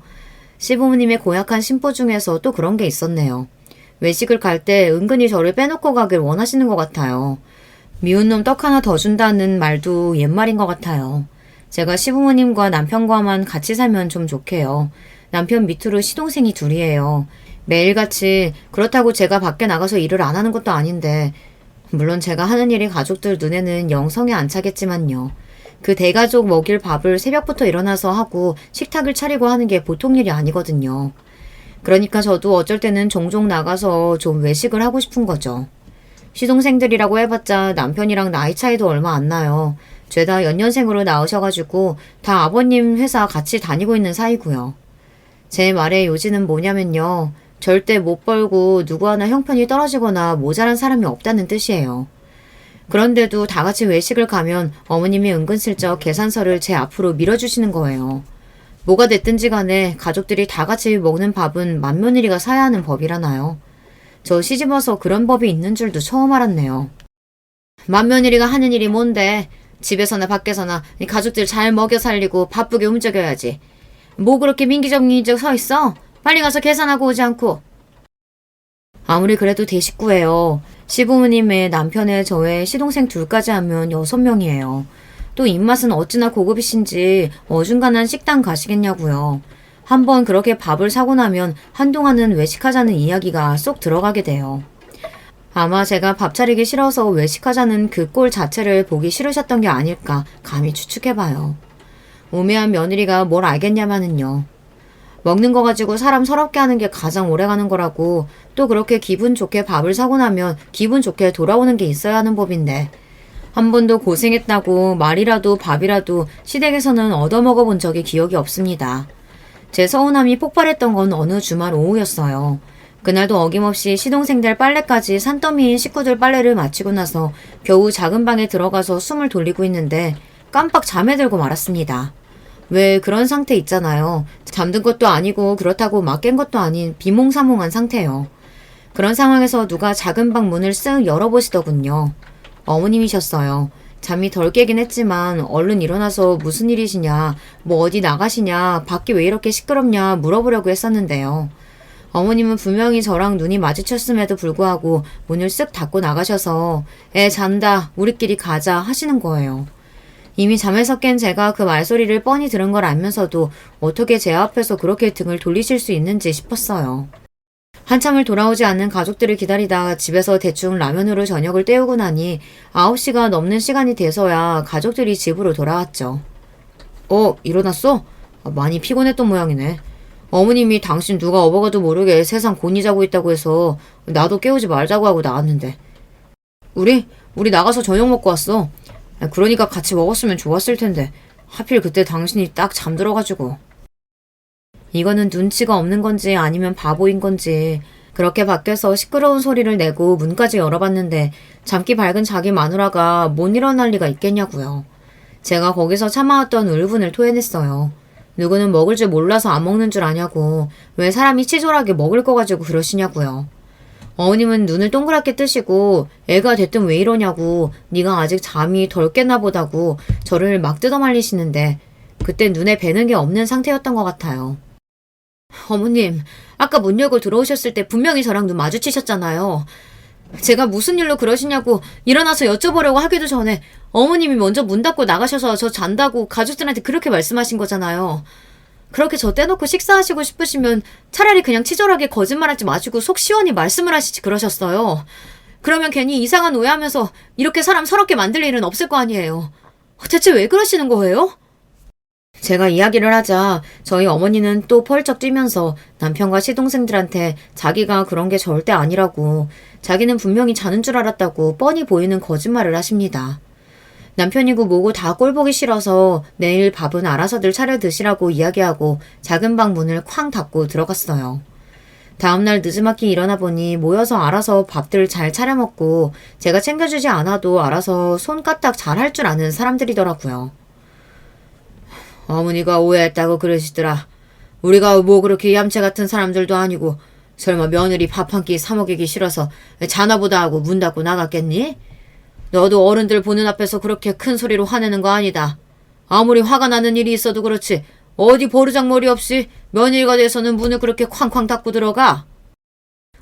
Speaker 1: 시부모님의 고약한 심보 중에서 또 그런 게 있었네요. 외식을 갈 때 은근히 저를 빼놓고 가길 원하시는 것 같아요. 미운 놈 떡 하나 더 준다는 말도 옛말인 것 같아요. 제가 시부모님과 남편과만 같이 살면 좀 좋게요. 남편 밑으로 시동생이 둘이에요. 매일같이 그렇다고 제가 밖에 나가서 일을 안 하는 것도 아닌데 물론 제가 하는 일이 가족들 눈에는 영 성에 안 차겠지만요. 그 대가족 먹일 밥을 새벽부터 일어나서 하고 식탁을 차리고 하는 게 보통 일이 아니거든요. 그러니까 저도 어쩔 때는 종종 나가서 좀 외식을 하고 싶은 거죠. 시동생들이라고 해봤자 남편이랑 나이 차이도 얼마 안 나요. 죄다 연년생으로 나오셔가지고 다 아버님 회사 같이 다니고 있는 사이고요. 제 말의 요지는 뭐냐면요. 절대 못 벌고 누구 하나 형편이 떨어지거나 모자란 사람이 없다는 뜻이에요. 그런데도 다 같이 외식을 가면 어머님이 은근슬쩍 계산서를 제 앞으로 밀어주시는 거예요. 뭐가 됐든지 간에 가족들이 다 같이 먹는 밥은 맏며느리가 사야 하는 법이라나요. 저 시집와서 그런 법이 있는 줄도 처음 알았네요. 맏며느리가 하는 일이 뭔데? 집에서나 밖에서나 가족들 잘 먹여 살리고 바쁘게 움직여야지. 뭐 그렇게 민기적민기적 서 있어? 빨리 가서 계산하고 오지 않고. 아무리 그래도 대식구예요. 시부모님의 남편의 저의 시동생 둘까지 하면 6명이에요. 또 입맛은 어찌나 고급이신지 어중간한 식당 가시겠냐고요. 한번 그렇게 밥을 사고 나면 한동안은 외식하자는 이야기가 쏙 들어가게 돼요. 아마 제가 밥 차리기 싫어서 외식하자는 그 꼴 자체를 보기 싫으셨던 게 아닐까 감히 추측해봐요. 오매한 며느리가 뭘 알겠냐마는요. 먹는 거 가지고 사람 서럽게 하는 게 가장 오래가는 거라고, 또 그렇게 기분 좋게 밥을 사고 나면 기분 좋게 돌아오는 게 있어야 하는 법인데, 한 번도 고생했다고 말이라도 밥이라도 시댁에서는 얻어먹어 본 적이 기억이 없습니다. 제 서운함이 폭발했던 건 어느 주말 오후였어요. 그날도 어김없이 시동생들 빨래까지 산더미인 식구들 빨래를 마치고 나서 겨우 작은 방에 들어가서 숨을 돌리고 있는데 깜빡 잠에 들고 말았습니다. 왜 그런 상태 있잖아요. 잠든 것도 아니고 그렇다고 막 깬 것도 아닌 비몽사몽한 상태요. 그런 상황에서 누가 작은 방 문을 쓱 열어보시더군요. 어머님이셨어요. 잠이 덜 깨긴 했지만 얼른 일어나서 무슨 일이시냐, 뭐 어디 나가시냐, 밖이 왜 이렇게 시끄럽냐 물어보려고 했었는데요. 어머님은 분명히 저랑 눈이 마주쳤음에도 불구하고 문을 쓱 닫고 나가셔서 애 잔다, 우리끼리 가자 하시는 거예요. 이미 잠에서 깬 제가 그 말소리를 뻔히 들은 걸 알면서도 어떻게 제 앞에서 그렇게 등을 돌리실 수 있는지 싶었어요. 한참을 돌아오지 않는 가족들을 기다리다 집에서 대충 라면으로 저녁을 때우고 나니 9시가 넘는 시간이 돼서야 가족들이 집으로 돌아왔죠. 일어났어? 많이 피곤했던 모양이네. 어머님이 당신 누가 업어가도 모르게 세상 곤히 자고 있다고 해서 나도 깨우지 말자고 하고 나왔는데. 우리 나가서 저녁 먹고 왔어. 그러니까 같이 먹었으면 좋았을 텐데 하필 그때 당신이 딱 잠들어가지고. 이거는 눈치가 없는 건지 아니면 바보인 건지 그렇게 밖에서 시끄러운 소리를 내고 문까지 열어봤는데 잠기 밝은 자기 마누라가 못 일어날 리가 있겠냐고요. 제가 거기서 참아왔던 울분을 토해냈어요. 누구는 먹을 줄 몰라서 안 먹는 줄 아냐고, 왜 사람이 치졸하게 먹을 거 가지고 그러시냐고요. 어머님은 눈을 동그랗게 뜨시고 애가 됐든 왜 이러냐고, 네가 아직 잠이 덜 깼나 보다고 저를 막 뜯어말리시는데 그때 눈에 뵈는 게 없는 상태였던 것 같아요. 어머님, 아까 문 열고 들어오셨을 때 분명히 저랑 눈 마주치셨잖아요. 제가 무슨 일로 그러시냐고 일어나서 여쭤보려고 하기도 전에 어머님이 먼저 문 닫고 나가셔서 저 잔다고 가족들한테 그렇게 말씀하신 거잖아요. 그렇게 저 떼놓고 식사하시고 싶으시면 차라리 그냥 치졸하게 거짓말하지 마시고 속 시원히 말씀을 하시지 그러셨어요. 그러면 괜히 이상한 오해하면서 이렇게 사람 서럽게 만들 일은 없을 거 아니에요. 대체 왜 그러시는 거예요? 제가 이야기를 하자 저희 어머니는 또 펄쩍 뛰면서 남편과 시동생들한테 자기가 그런 게 절대 아니라고, 자기는 분명히 자는 줄 알았다고 뻔히 보이는 거짓말을 하십니다. 남편이고 뭐고 다 꼴보기 싫어서 내일 밥은 알아서들 차려 드시라고 이야기하고 작은 방 문을 쾅 닫고 들어갔어요. 다음날 늦지막히 일어나 보니 모여서 알아서 밥들 잘 차려 먹고 제가 챙겨주지 않아도 알아서 손 까딱 잘할 줄 아는 사람들이더라고요. 어머니가 오해했다고 그러시더라. 우리가 뭐 그렇게 얌체 같은 사람들도 아니고 설마 며느리 밥 한 끼 사 먹이기 싫어서 자나보다 하고 문 닫고 나갔겠니? 너도 어른들 보는 앞에서 그렇게 큰 소리로 화내는 거 아니다. 아무리 화가 나는 일이 있어도 그렇지 어디 버르장머리 없이 며느리가 돼서는 문을 그렇게 쾅쾅 닫고 들어가?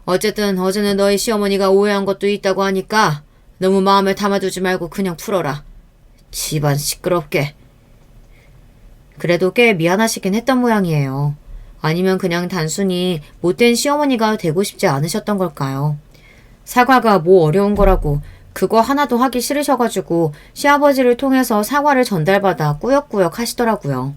Speaker 1: 어쨌든 어제는 너희 시어머니가 오해한 것도 있다고 하니까 너무 마음에 담아두지 말고 그냥 풀어라. 집안 시끄럽게. 그래도 꽤 미안하시긴 했던 모양이에요. 아니면 그냥 단순히 못된 시어머니가 되고 싶지 않으셨던 걸까요? 사과가 뭐 어려운 거라고 그거 하나도 하기 싫으셔가지고 시아버지를 통해서 사과를 전달받아 꾸역꾸역 하시더라고요.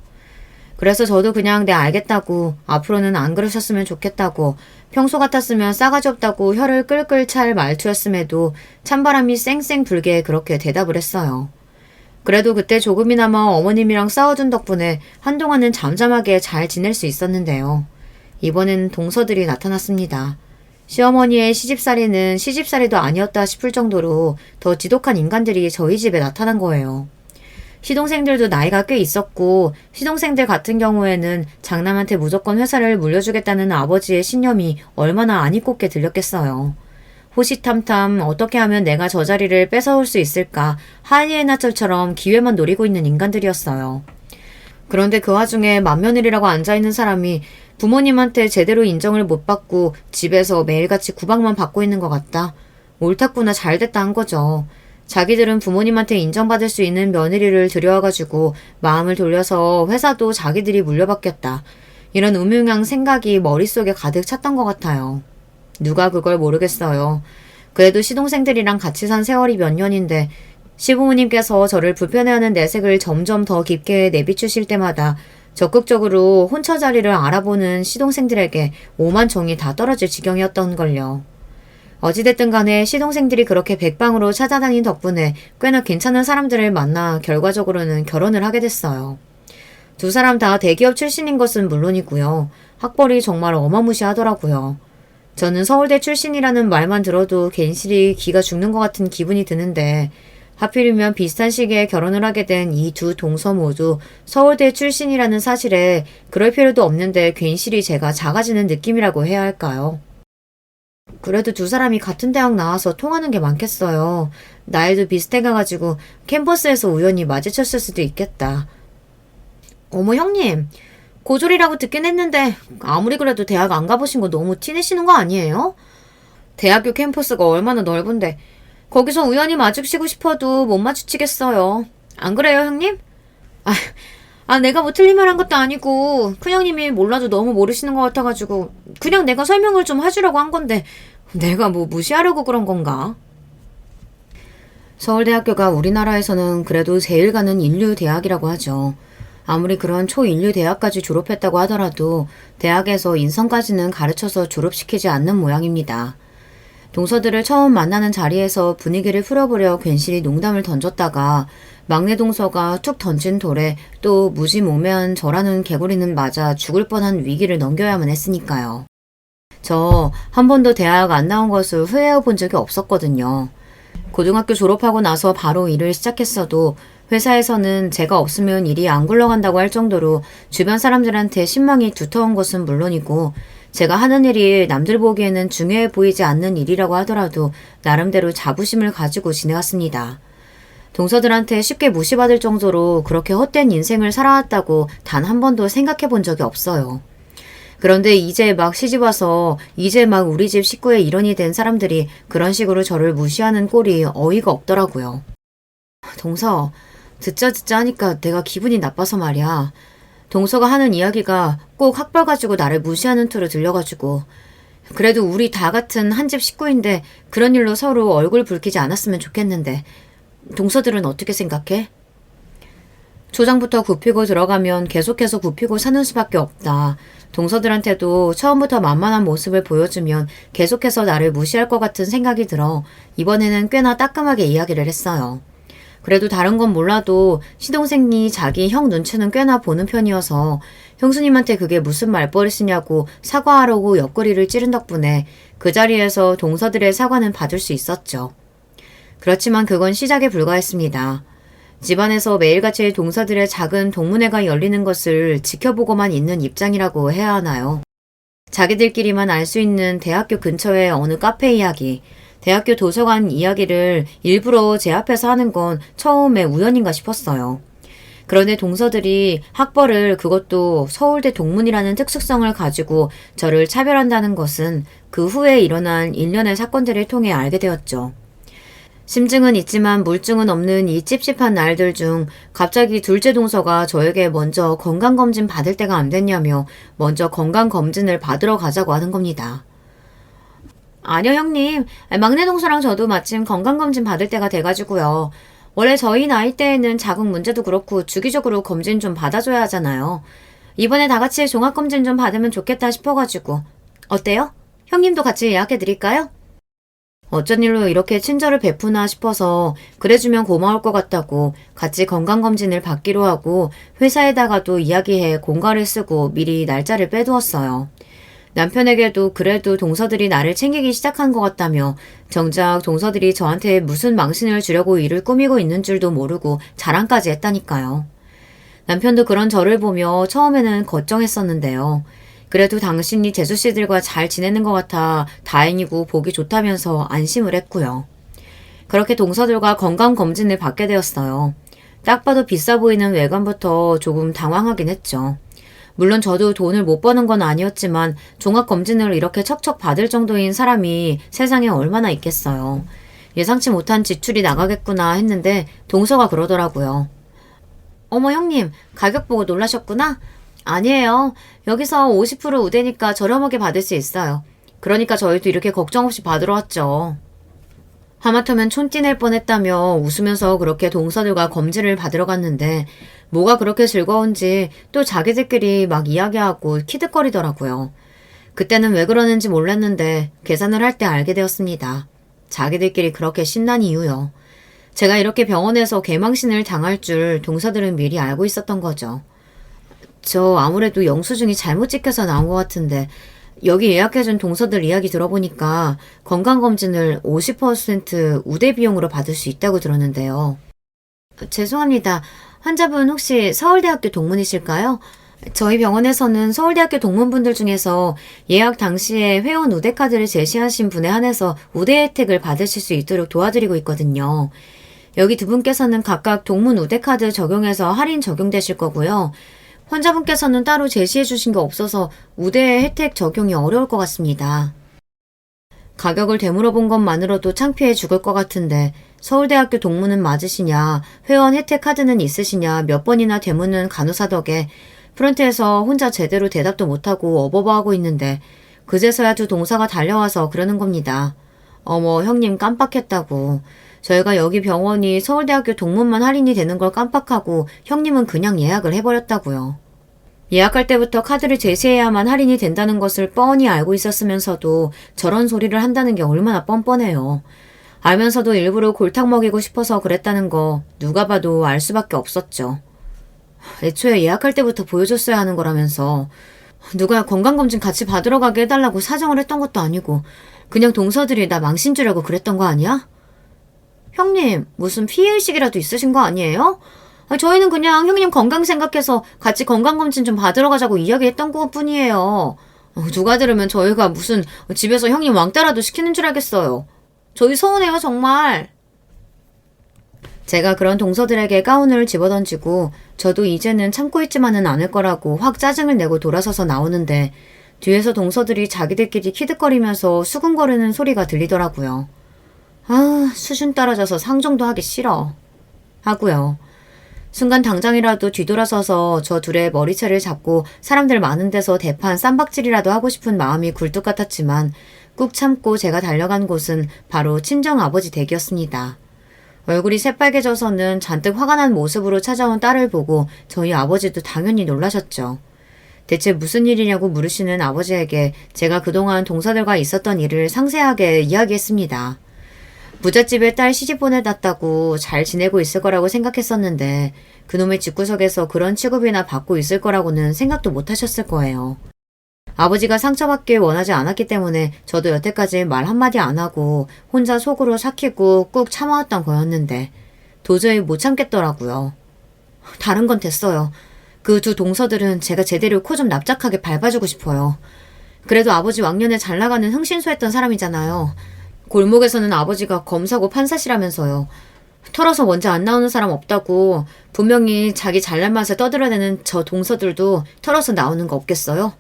Speaker 1: 그래서 저도 그냥 네 알겠다고, 앞으로는 안 그러셨으면 좋겠다고, 평소 같았으면 싸가지 없다고 혀를 끌끌 찰 말투였음에도 찬바람이 쌩쌩 불게 그렇게 대답을 했어요. 그래도 그때 조금이나마 어머님이랑 싸워준 덕분에 한동안은 잠잠하게 잘 지낼 수 있었는데요. 이번엔 동서들이 나타났습니다. 시어머니의 시집살이는 시집살이도 아니었다 싶을 정도로 더 지독한 인간들이 저희 집에 나타난 거예요. 시동생들도 나이가 꽤 있었고 시동생들 같은 경우에는 장남한테 무조건 회사를 물려주겠다는 아버지의 신념이 얼마나 안 이꼽게 들렸겠어요. 호시탐탐 어떻게 하면 내가 저 자리를 뺏어올 수 있을까 하이에나처럼 기회만 노리고 있는 인간들이었어요. 그런데 그 와중에 맏며느리라고 앉아있는 사람이 부모님한테 제대로 인정을 못 받고 집에서 매일같이 구박만 받고 있는 것 같다. 옳았구나 잘됐다 한 거죠. 자기들은 부모님한테 인정받을 수 있는 며느리를 들여와가지고 마음을 돌려서 회사도 자기들이 물려받겠다. 이런 음흉한 생각이 머릿속에 가득 찼던 것 같아요. 누가 그걸 모르겠어요. 그래도 시동생들이랑 같이 산 세월이 몇 년인데 시부모님께서 저를 불편해하는 내색을 점점 더 깊게 내비추실 때마다 적극적으로 혼처 자리를 알아보는 시동생들에게 오만 정이 다 떨어질 지경이었던걸요. 어찌됐든 간에 시동생들이 그렇게 백방으로 찾아다닌 덕분에 꽤나 괜찮은 사람들을 만나 결과적으로는 결혼을 하게 됐어요. 두 사람 다 대기업 출신인 것은 물론이고요. 학벌이 정말 어마무시하더라고요. 저는 서울대 출신이라는 말만 들어도 괜시리 기가 죽는 것 같은 기분이 드는데 하필이면 비슷한 시기에 결혼을 하게 된 이 두 동서 모두 서울대 출신이라는 사실에 그럴 필요도 없는데 괜시리 제가 작아지는 느낌이라고 해야 할까요? 그래도 두 사람이 같은 대학 나와서 통하는 게 많겠어요. 나이도 비슷해가지고 캠퍼스에서 우연히 마주쳤을 수도 있겠다. 어머 형님, 고졸이라고 듣긴 했는데 아무리 그래도 대학 안 가보신 거 너무 티내시는 거 아니에요? 대학교 캠퍼스가 얼마나 넓은데 거기서 우연히 마주치고 싶어도 못 마주치겠어요. 안 그래요 형님? 내가 뭐 틀린 말 한 것도 아니고 큰형님이 몰라도 너무 모르시는 것 같아가지고 그냥 내가 설명을 좀 해주려고 한 건데 내가 뭐 무시하려고 그런 건가? 서울대학교가 우리나라에서는 그래도 제일 가는 인류 대학이라고 하죠. 아무리 그런 초인류 대학까지 졸업했다고 하더라도 대학에서 인성까지는 가르쳐서 졸업시키지 않는 모양입니다. 동서들을 처음 만나는 자리에서 분위기를 풀어보려 괜시리 농담을 던졌다가 막내 동서가 툭 던진 돌에 또 무지모매한 저라는 개구리는 맞아 죽을 뻔한 위기를 넘겨야만 했으니까요. 저 한 번도 대학 안 나온 것을 후회해 본 적이 없었거든요. 고등학교 졸업하고 나서 바로 일을 시작했어도 회사에서는 제가 없으면 일이 안 굴러간다고 할 정도로 주변 사람들한테 신망이 두터운 것은 물론이고 제가 하는 일이 남들 보기에는 중요해 보이지 않는 일이라고 하더라도 나름대로 자부심을 가지고 지내왔습니다. 동서들한테 쉽게 무시받을 정도로 그렇게 헛된 인생을 살아왔다고 단 한 번도 생각해 본 적이 없어요. 그런데 이제 막 시집와서 이제 막 우리 집 식구의 일원이 된 사람들이 그런 식으로 저를 무시하는 꼴이 어이가 없더라고요. 동서, 듣자 하니까 내가 기분이 나빠서 말이야. 동서가 하는 이야기가 꼭 학벌 가지고 나를 무시하는 투로 들려가지고 그래도 우리 다 같은 한 집 식구인데 그런 일로 서로 얼굴 붉히지 않았으면 좋겠는데 동서들은 어떻게 생각해? 초장부터 굽히고 들어가면 계속해서 굽히고 사는 수밖에 없다. 동서들한테도 처음부터 만만한 모습을 보여주면 계속해서 나를 무시할 것 같은 생각이 들어 이번에는 꽤나 따끔하게 이야기를 했어요. 그래도 다른 건 몰라도 시동생이 자기 형 눈치는 꽤나 보는 편이어서 형수님한테 그게 무슨 말버릇이냐고 사과하려고 옆구리를 찌른 덕분에 그 자리에서 동서들의 사과는 받을 수 있었죠. 그렇지만 그건 시작에 불과했습니다. 집안에서 매일같이 동서들의 작은 동문회가 열리는 것을 지켜보고만 있는 입장이라고 해야 하나요? 자기들끼리만 알 수 있는 대학교 근처의 어느 카페 이야기, 대학교 도서관 이야기를 일부러 제 앞에서 하는 건 처음에 우연인가 싶었어요. 그런데 동서들이 학벌을 그것도 서울대 동문이라는 특수성을 가지고 저를 차별한다는 것은 그 후에 일어난 일련의 사건들을 통해 알게 되었죠. 심증은 있지만 물증은 없는 이 찝찝한 날들 중 갑자기 둘째 동서가 저에게 먼저 건강검진 받을 때가 안 됐냐며 먼저 건강검진을 받으러 가자고 하는 겁니다. 아니요 형님, 막내 동서랑 저도 마침 건강검진 받을 때가 돼가지고요. 원래 저희 나이 때에는 자궁 문제도 그렇고 주기적으로 검진 좀 받아줘야 하잖아요. 이번에 다 같이 종합검진 좀 받으면 좋겠다 싶어가지고. 어때요? 형님도 같이 예약해드릴까요? 어쩐 일로 이렇게 친절을 베푸나 싶어서 그래주면 고마울 것 같다고 같이 건강검진을 받기로 하고 회사에다가도 이야기해 공가를 쓰고 미리 날짜를 빼두었어요. 남편에게도 그래도 동서들이 나를 챙기기 시작한 것 같다며 정작 동서들이 저한테 무슨 망신을 주려고 일을 꾸미고 있는 줄도 모르고 자랑까지 했다니까요. 남편도 그런 저를 보며 처음에는 걱정했었는데요. 그래도 당신이 재수씨들과 잘 지내는 것 같아 다행이고 보기 좋다면서 안심을 했고요. 그렇게 동서들과 건강검진을 받게 되었어요. 딱 봐도 비싸 보이는 외관부터 조금 당황하긴 했죠. 물론 저도 돈을 못 버는 건 아니었지만 종합검진을 이렇게 척척 받을 정도인 사람이 세상에 얼마나 있겠어요. 예상치 못한 지출이 나가겠구나 했는데 동서가 그러더라고요. 어머 형님, 가격 보고 놀라셨구나? 아니에요. 여기서 50% 우대니까 저렴하게 받을 수 있어요. 그러니까 저희도 이렇게 걱정 없이 받으러 왔죠. 하마터면 촌띠 낼 뻔했다며 웃으면서 그렇게 동서들과 검진을 받으러 갔는데 뭐가 그렇게 즐거운지 또 자기들끼리 막 이야기하고 키득거리더라고요. 그때는 왜 그러는지 몰랐는데 계산을 할 때 알게 되었습니다. 자기들끼리 그렇게 신난 이유요. 제가 이렇게 병원에서 개망신을 당할 줄 동서들은 미리 알고 있었던 거죠. 저 아무래도 영수증이 잘못 찍혀서 나온 것 같은데 여기 예약해준 동서들 이야기 들어보니까 건강검진을 50% 우대 비용으로 받을 수 있다고 들었는데요. 죄송합니다. 환자분 혹시 서울대학교 동문이실까요? 저희 병원에서는 서울대학교 동문분들 중에서 예약 당시에 회원 우대카드를 제시하신 분에 한해서 우대 혜택을 받으실 수 있도록 도와드리고 있거든요. 여기 두 분께서는 각각 동문 우대카드 적용해서 할인 적용되실 거고요. 환자분께서는 따로 제시해 주신 게 없어서 우대 혜택 적용이 어려울 것 같습니다. 가격을 되물어본 것만으로도 창피해 죽을 것 같은데 서울대학교 동문은 맞으시냐, 회원 혜택 카드는 있으시냐 몇 번이나 되묻는 간호사 덕에 프런트에서 혼자 제대로 대답도 못하고 어버버하고 있는데 그제서야 두 동사가 달려와서 그러는 겁니다. 어머 형님 깜빡했다고. 저희가 여기 병원이 서울대학교 동문만 할인이 되는 걸 깜빡하고 형님은 그냥 예약을 해버렸다고요. 예약할 때부터 카드를 제시해야만 할인이 된다는 것을 뻔히 알고 있었으면서도 저런 소리를 한다는 게 얼마나 뻔뻔해요. 알면서도 일부러 골탕 먹이고 싶어서 그랬다는 거 누가 봐도 알 수밖에 없었죠. 애초에 예약할 때부터 보여줬어야 하는 거라면서 누가 건강검진 같이 받으러 가게 해달라고 사정을 했던 것도 아니고 그냥 동서들이 나 망신 주려고 그랬던 거 아니야? 형님, 무슨 피해의식이라도 있으신 거 아니에요? 저희는 그냥 형님 건강 생각해서 같이 건강검진 좀 받으러 가자고 이야기했던 것 뿐이에요. 누가 들으면 저희가 무슨 집에서 형님 왕따라도 시키는 줄 알겠어요. 저희 서운해요, 정말. 제가 그런 동서들에게 가운을 집어던지고 저도 이제는 참고 있지만은 않을 거라고 확 짜증을 내고 돌아서서 나오는데 뒤에서 동서들이 자기들끼리 키득거리면서 수근거리는 소리가 들리더라고요. 아, 수준 떨어져서 상종도 하기 싫어. 하고요. 순간 당장이라도 뒤돌아서서 저 둘의 머리채를 잡고 사람들 많은 데서 대판 쌈박질이라도 하고 싶은 마음이 굴뚝 같았지만 꾹 참고 제가 달려간 곳은 바로 친정아버지 댁이었습니다. 얼굴이 새빨개져서는 잔뜩 화가 난 모습으로 찾아온 딸을 보고 저희 아버지도 당연히 놀라셨죠. 대체 무슨 일이냐고 물으시는 아버지에게 제가 그동안 동서들과 있었던 일을 상세하게 이야기했습니다. 부잣집에 딸 시집 보내놨다고 잘 지내고 있을 거라고 생각했었는데 그놈의 집구석에서 그런 취급이나 받고 있을 거라고는 생각도 못 하셨을 거예요. 아버지가 상처받길 원하지 않았기 때문에 저도 여태까지 말 한마디 안 하고 혼자 속으로 삭히고 꾹 참아왔던 거였는데 도저히 못 참겠더라고요. 다른 건 됐어요. 그 두 동서들은 제가 제대로 코 좀 납작하게 밟아주고 싶어요. 그래도 아버지 왕년에 잘 나가는 흥신소했던 사람이잖아요. 골목에서는 아버지가 검사고 판사시라면서요. 털어서 먼저 안 나오는 사람 없다고 분명히 자기 잘난 맛에 떠들어대는 저 동서들도 털어서 나오는 거 없겠어요?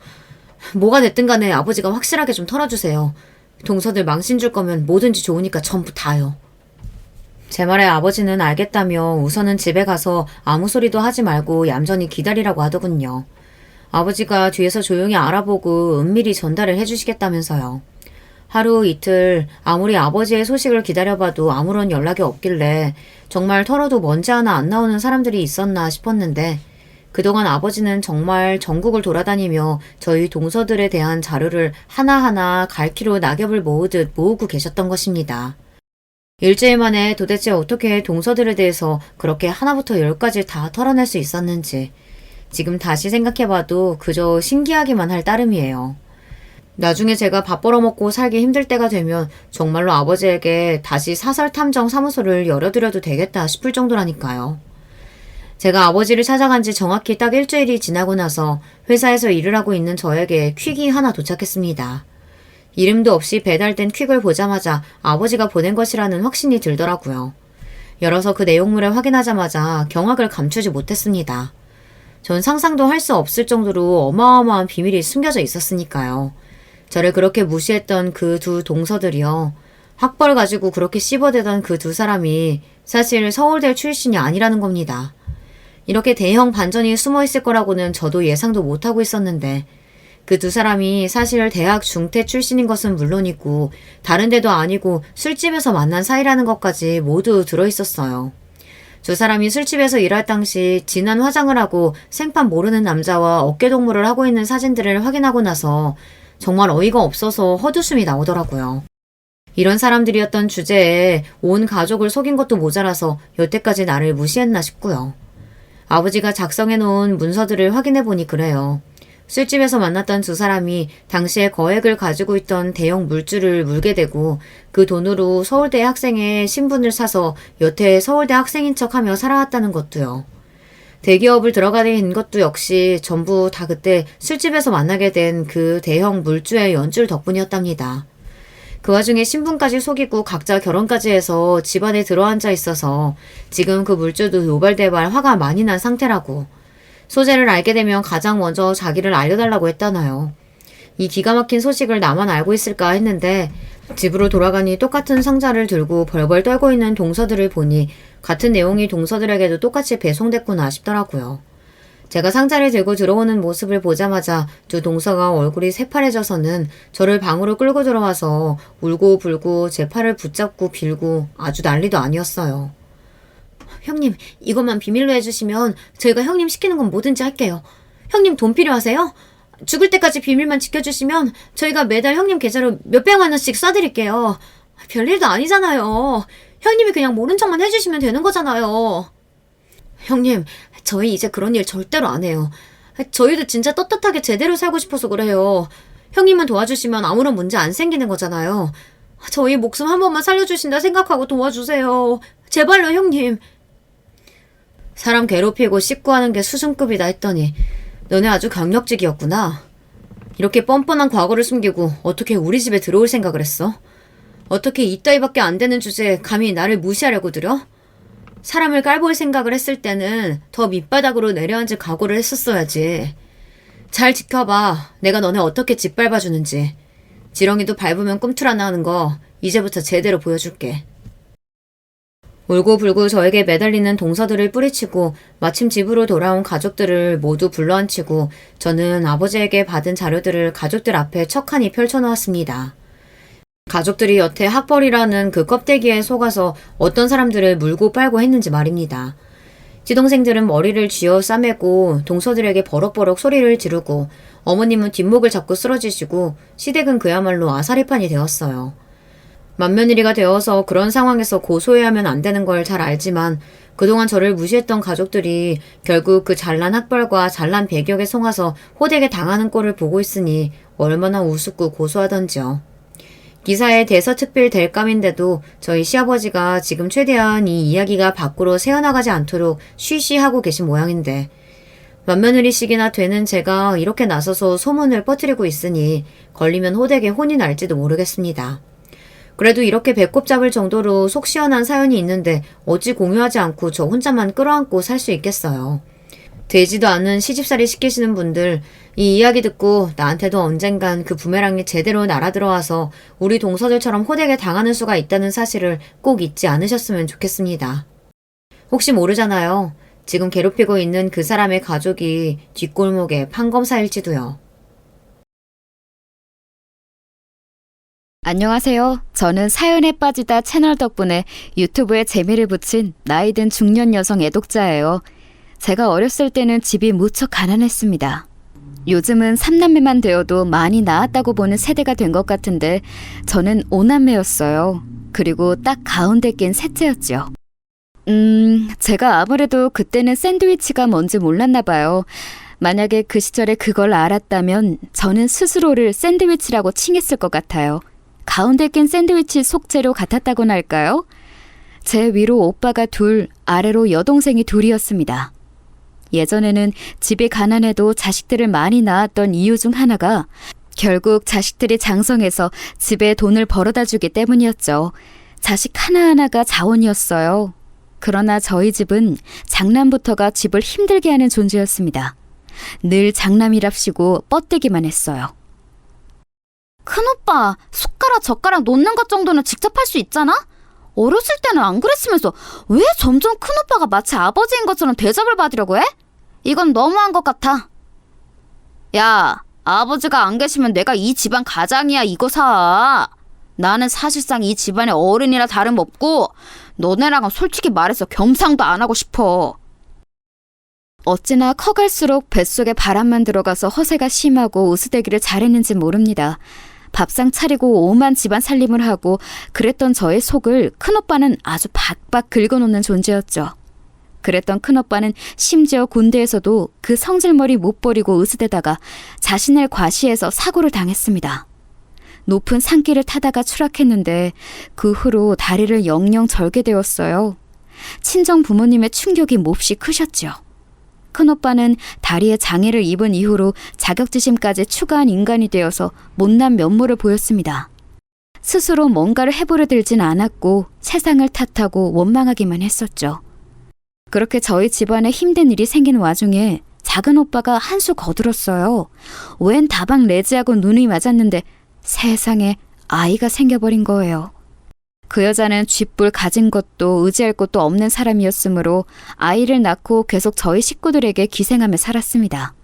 Speaker 1: 뭐가 됐든 간에 아버지가 확실하게 좀 털어주세요. 동서들 망신 줄 거면 뭐든지 좋으니까 전부 다요. 제 말에 아버지는 알겠다며 우선은 집에 가서 아무 소리도 하지 말고 얌전히 기다리라고 하더군요. 아버지가 뒤에서 조용히 알아보고 은밀히 전달을 해주시겠다면서요. 하루 이틀 아무리 아버지의 소식을 기다려봐도 아무런 연락이 없길래 정말 털어도 먼지 하나 안 나오는 사람들이 있었나 싶었는데 그동안 아버지는 정말 전국을 돌아다니며 저희 동서들에 대한 자료를 하나하나 갈퀴로 낙엽을 모으듯 모으고 계셨던 것입니다. 일주일 만에 도대체 어떻게 동서들에 대해서 그렇게 하나부터 열까지 다 털어낼 수 있었는지 지금 다시 생각해봐도 그저 신기하기만 할 따름이에요. 나중에 제가 밥 벌어먹고 살기 힘들 때가 되면 정말로 아버지에게 다시 사설탐정 사무소를 열어드려도 되겠다 싶을 정도라니까요. 제가 아버지를 찾아간 지 정확히 딱 일주일이 지나고 나서 회사에서 일을 하고 있는 저에게 퀵이 하나 도착했습니다. 이름도 없이 배달된 퀵을 보자마자 아버지가 보낸 것이라는 확신이 들더라고요. 열어서 그 내용물을 확인하자마자 경악을 감추지 못했습니다. 전 상상도 할 수 없을 정도로 어마어마한 비밀이 숨겨져 있었으니까요. 저를 그렇게 무시했던 그 두 동서들이요. 학벌 가지고 그렇게 씹어대던 그 두 사람이 사실 서울대 출신이 아니라는 겁니다. 이렇게 대형 반전이 숨어 있을 거라고는 저도 예상도 못하고 있었는데 그 두 사람이 사실 대학 중퇴 출신인 것은 물론이고 다른 데도 아니고 술집에서 만난 사이라는 것까지 모두 들어있었어요. 두 사람이 술집에서 일할 당시 진한 화장을 하고 생판 모르는 남자와 어깨동무를 하고 있는 사진들을 확인하고 나서 정말 어이가 없어서 헛웃음이 나오더라고요. 이런 사람들이었던 주제에 온 가족을 속인 것도 모자라서 여태까지 나를 무시했나 싶고요. 아버지가 작성해놓은 문서들을 확인해보니 그래요. 술집에서 만났던 두 사람이 당시에 거액을 가지고 있던 대형 물주를 물게 되고 그 돈으로 서울대 학생의 신분을 사서 여태 서울대 학생인 척하며 살아왔다는 것도요. 대기업을 들어가게 된 것도 역시 전부 다 그때 술집에서 만나게 된 그 대형 물주의 연줄 덕분이었답니다. 그 와중에 신분까지 속이고 각자 결혼까지 해서 집안에 들어앉아 있어서 지금 그 물주도 요발대발 화가 많이 난 상태라고. 소재를 알게 되면 가장 먼저 자기를 알려달라고 했다나요. 이 기가 막힌 소식을 나만 알고 있을까 했는데 집으로 돌아가니 똑같은 상자를 들고 벌벌 떨고 있는 동서들을 보니 같은 내용이 동서들에게도 똑같이 배송됐구나 싶더라고요. 제가 상자를 들고 들어오는 모습을 보자마자 두 동서가 얼굴이 새파래져서는 저를 방으로 끌고 들어와서 울고 불고 제 팔을 붙잡고 빌고 아주 난리도 아니었어요. 형님, 이것만 비밀로 해주시면 저희가 형님 시키는 건 뭐든지 할게요. 형님 돈 필요하세요? 죽을 때까지 비밀만 지켜주시면 저희가 매달 형님 계좌로 몇백만 원씩 쏴드릴게요. 별일도 아니잖아요. 형님이 그냥 모른 척만 해주시면 되는 거잖아요. 형님, 저희 이제 그런 일 절대로 안 해요. 저희도 진짜 떳떳하게 제대로 살고 싶어서 그래요. 형님만 도와주시면 아무런 문제 안 생기는 거잖아요. 저희 목숨 한 번만 살려주신다 생각하고 도와주세요. 제발로 형님. 사람 괴롭히고 씹고하는 게 수준급이다 했더니 너네 아주 강력직이었구나. 이렇게 뻔뻔한 과거를 숨기고 어떻게 우리 집에 들어올 생각을 했어? 어떻게 이따위밖에 안 되는 주제에 감히 나를 무시하려고 들여? 사람을 깔볼 생각을 했을 때는 더 밑바닥으로 내려앉을 각오를 했었어야지. 잘 지켜봐. 내가 너네 어떻게 짓밟아주는지. 지렁이도 밟으면 꿈틀어나는 거 이제부터 제대로 보여줄게. 울고불고 저에게 매달리는 동서들을 뿌리치고 마침 집으로 돌아온 가족들을 모두 불러앉히고 저는 아버지에게 받은 자료들을 가족들 앞에 척하니 펼쳐놓았습니다. 가족들이 여태 학벌이라는 그 껍데기에 속아서 어떤 사람들을 물고 빨고 했는지 말입니다. 시동생들은 머리를 쥐어 싸매고 동서들에게 버럭버럭 소리를 지르고 어머님은 뒷목을 잡고 쓰러지시고 시댁은 그야말로 아사리판이 되었어요. 맏며느리가 되어서 그런 상황에서 고소해하면 안 되는 걸 잘 알지만 그동안 저를 무시했던 가족들이 결국 그 잘난 학벌과 잘난 배격에 속아서 호되게 당하는 꼴을 보고 있으니 얼마나 우습고 고소하던지요. 기사에 대서특필 델감인데도 저희 시아버지가 지금 최대한 이 이야기가 밖으로 새어나가지 않도록 쉬쉬하고 계신 모양인데 맏며느리씩이나 되는 제가 이렇게 나서서 소문을 퍼뜨리고 있으니 걸리면 호되게 혼이 날지도 모르겠습니다. 그래도 이렇게 배꼽 잡을 정도로 속 시원한 사연이 있는데 어찌 공유하지 않고 저 혼자만 끌어안고 살 수 있겠어요. 되지도 않은 시집살이 시키시는 분들, 이 이야기 듣고 나한테도 언젠간 그 부메랑이 제대로 날아들어와서 우리 동서들처럼 호되게 당하는 수가 있다는 사실을 꼭 잊지 않으셨으면 좋겠습니다. 혹시 모르잖아요. 지금 괴롭히고 있는 그 사람의 가족이 뒷골목의 판검사일지도요.
Speaker 2: 안녕하세요. 저는 사연에 빠지다 채널 덕분에 유튜브에 재미를 붙인 나이든 중년 여성 애독자예요. 제가 어렸을 때는 집이 무척 가난했습니다. 요즘은 3남매만 되어도 많이 나았다고 보는 세대가 된 것 같은데 저는 5남매였어요. 그리고 딱 가운데 낀 셋째였죠. 제가 아무래도 그때는 샌드위치가 뭔지 몰랐나 봐요. 만약에 그 시절에 그걸 알았다면 저는 스스로를 샌드위치라고 칭했을 것 같아요. 가운데 낀 샌드위치 속재료 같았다고나 할까요? 제 위로 오빠가 둘, 아래로 여동생이 둘이었습니다. 예전에는 집이 가난해도 자식들을 많이 낳았던 이유 중 하나가 결국 자식들이 장성해서 집에 돈을 벌어다 주기 때문이었죠. 자식 하나하나가 자원이었어요. 그러나 저희 집은 장남부터가 집을 힘들게 하는 존재였습니다. 늘 장남이랍시고 뻗대기만 했어요.
Speaker 3: 큰오빠, 숟가락 젓가락 놓는 것 정도는 직접 할 수 있잖아? 어렸을 때는 안 그랬으면서 왜 점점 큰오빠가 마치 아버지인 것처럼 대접을 받으려고 해? 이건 너무한 것 같아. 야, 아버지가 안 계시면 내가 이 집안 가장이야, 이거 사. 나는 사실상 이 집안의 어른이라 다름없고 너네랑은 솔직히 말해서 겸상도 안 하고 싶어.
Speaker 2: 어찌나 커갈수록 뱃속에 바람만 들어가서 허세가 심하고 으스대기를 잘했는지 모릅니다. 밥상 차리고 오만 집안 살림을 하고 그랬던 저의 속을 큰오빠는 아주 박박 긁어놓는 존재였죠. 그랬던 큰오빠는 심지어 군대에서도 그 성질머리 못 버리고 으스대다가 자신을 과시해서 사고를 당했습니다. 높은 산길을 타다가 추락했는데 그 후로 다리를 영영 절게 되었어요. 친정 부모님의 충격이 몹시 크셨죠. 큰오빠는 다리에 장애를 입은 이후로 자격지심까지 추가한 인간이 되어서 못난 면모를 보였습니다. 스스로 뭔가를 해보려 들진 않았고 세상을 탓하고 원망하기만 했었죠. 그렇게 저희 집안에 힘든 일이 생긴 와중에 작은 오빠가 한 수 거들었어요. 웬 다방 레지하고 눈이 맞았는데 세상에 아이가 생겨버린 거예요. 그 여자는 쥐뿔 가진 것도 의지할 것도 없는 사람이었으므로 아이를 낳고 계속 저희 식구들에게 기생하며 살았습니다.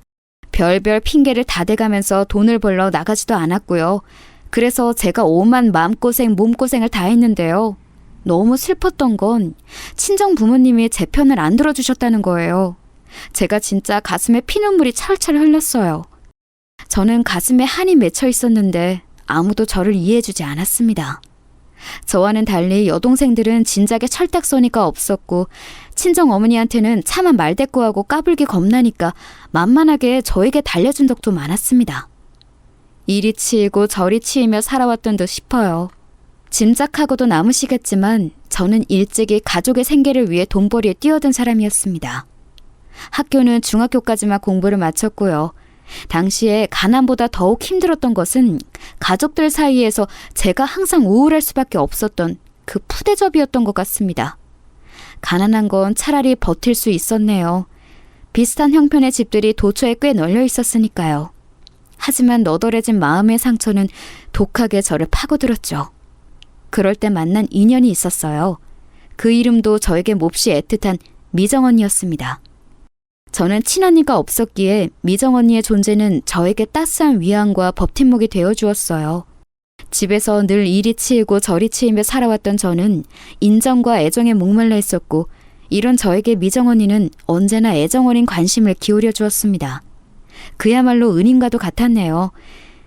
Speaker 2: 별별 핑계를 다 대가면서 돈을 벌러 나가지도 않았고요. 그래서 제가 오만 마음고생 몸고생을 다 했는데요. 너무 슬펐던 건 친정 부모님이 제 편을 안 들어주셨다는 거예요. 제가 진짜 가슴에 피눈물이 철철 흘렀어요. 저는 가슴에 한이 맺혀 있었는데 아무도 저를 이해해주지 않았습니다. 저와는 달리 여동생들은 진작에 철딱서니가 없었고 친정 어머니한테는 차마 말대꾸하고 까불기 겁나니까 만만하게 저에게 달려준 적도 많았습니다. 이리 치이고 저리 치이며 살아왔던 듯 싶어요. 짐작하고도 남으시겠지만 저는 일찍이 가족의 생계를 위해 돈벌이에 뛰어든 사람이었습니다. 학교는 중학교까지만 공부를 마쳤고요. 당시에 가난보다 더욱 힘들었던 것은 가족들 사이에서 제가 항상 우울할 수밖에 없었던 그 푸대접이었던 것 같습니다. 가난한 건 차라리 버틸 수 있었네요. 비슷한 형편의 집들이 도처에 꽤 널려 있었으니까요. 하지만 너덜해진 마음의 상처는 독하게 저를 파고들었죠. 그럴 때 만난 인연이 있었어요. 그 이름도 저에게 몹시 애틋한 미정언니였습니다. 저는 친언니가 없었기에 미정언니의 존재는 저에게 따스한 위안과 버팀목이 되어주었어요. 집에서 늘 이리 치이고 저리 치이며 살아왔던 저는 인정과 애정에 목말라 있었고 이런 저에게 미정언니는 언제나 애정어린 관심을 기울여 주었습니다. 그야말로 은인과도 같았네요.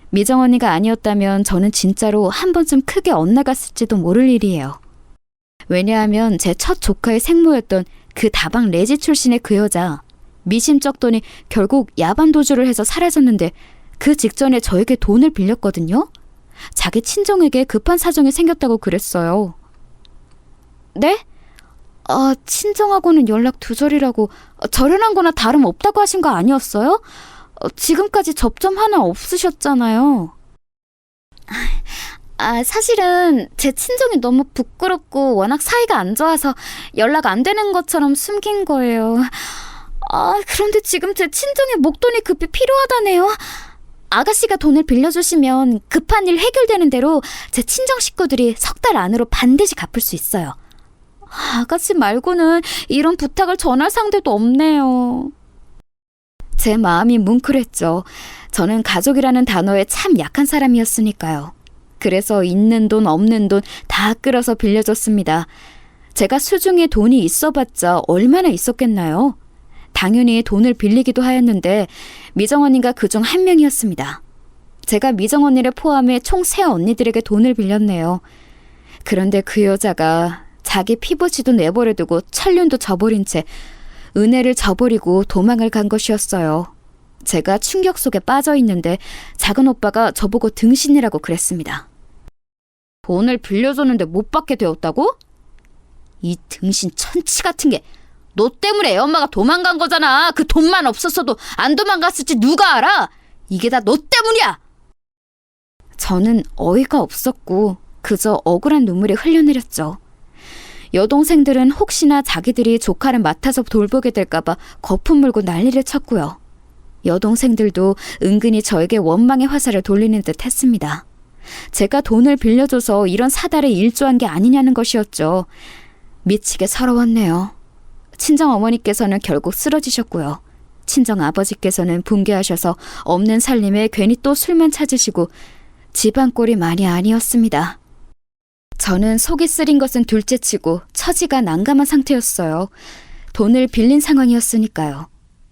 Speaker 2: 미정언니가 아니었다면 저는 진짜로 한 번쯤 크게 엇나갔을지도 모를 일이에요. 왜냐하면 제 첫 조카의 생모였던 그 다방 레지 출신의 그 여자, 미심쩍더니 결국 야반도주를 해서 사라졌는데 그 직전에 저에게 돈을 빌렸거든요. 자기 친정에게 급한 사정이 생겼다고 그랬어요. 네? 친정하고는 연락 두절이라고 절연한 거나 다름없다고 하신 거 아니었어요? 지금까지 접점 하나 없으셨잖아요. 사실은 제 친정이 너무 부끄럽고 워낙 사이가 안 좋아서 연락 안 되는 것처럼 숨긴 거예요. 그런데 지금 제 친정에 목돈이 급히 필요하다네요. 아가씨가 돈을 빌려주시면 급한 일 해결되는 대로 제 친정 식구들이 석 달 안으로 반드시 갚을 수 있어요. 아가씨 말고는 이런 부탁을 전할 상대도 없네요. 제 마음이 뭉클했죠. 저는 가족이라는 단어에 참 약한 사람이었으니까요. 그래서 있는 돈 없는 돈 다 끌어서 빌려줬습니다. 제가 수중에 돈이 있어봤자 얼마나 있었겠나요? 당연히 돈을 빌리기도 하였는데 미정 언니가 그중 한 명이었습니다. 제가 미정 언니를 포함해 총 3언니들에게 돈을 빌렸네요. 그런데 그 여자가 자기 피부치도 내버려 두고 천륜도 저버린 채 은혜를 저버리고 도망을 간 것이었어요. 제가 충격 속에 빠져 있는데 작은 오빠가 저보고 등신이라고 그랬습니다. 돈을 빌려줬는데 못 받게 되었다고? 이 등신 천치 같은 게 너 때문에 애 엄마가 도망간 거잖아. 그 돈만 없었어도 안 도망갔을지 누가 알아? 이게 다 너 때문이야. 저는 어이가 없었고 그저 억울한 눈물이 흘러내렸죠. 여동생들은 혹시나 자기들이 조카를 맡아서 돌보게 될까봐 거품 물고 난리를 쳤고요. 여동생들도 은근히 저에게 원망의 화살을 돌리는 듯 했습니다. 제가 돈을 빌려줘서 이런 사달에 일조한 게 아니냐는 것이었죠. 미치게 서러웠네요. 친정 어머니께서는 결국 쓰러지셨고요. 친정 아버지께서는 붕괴하셔서 없는 살림에 괜히 또 술만 찾으시고 집안 꼴이 많이 아니었습니다. 저는 속이 쓰린 것은 둘째치고 처지가 난감한 상태였어요. 돈을 빌린 상황이었으니까요.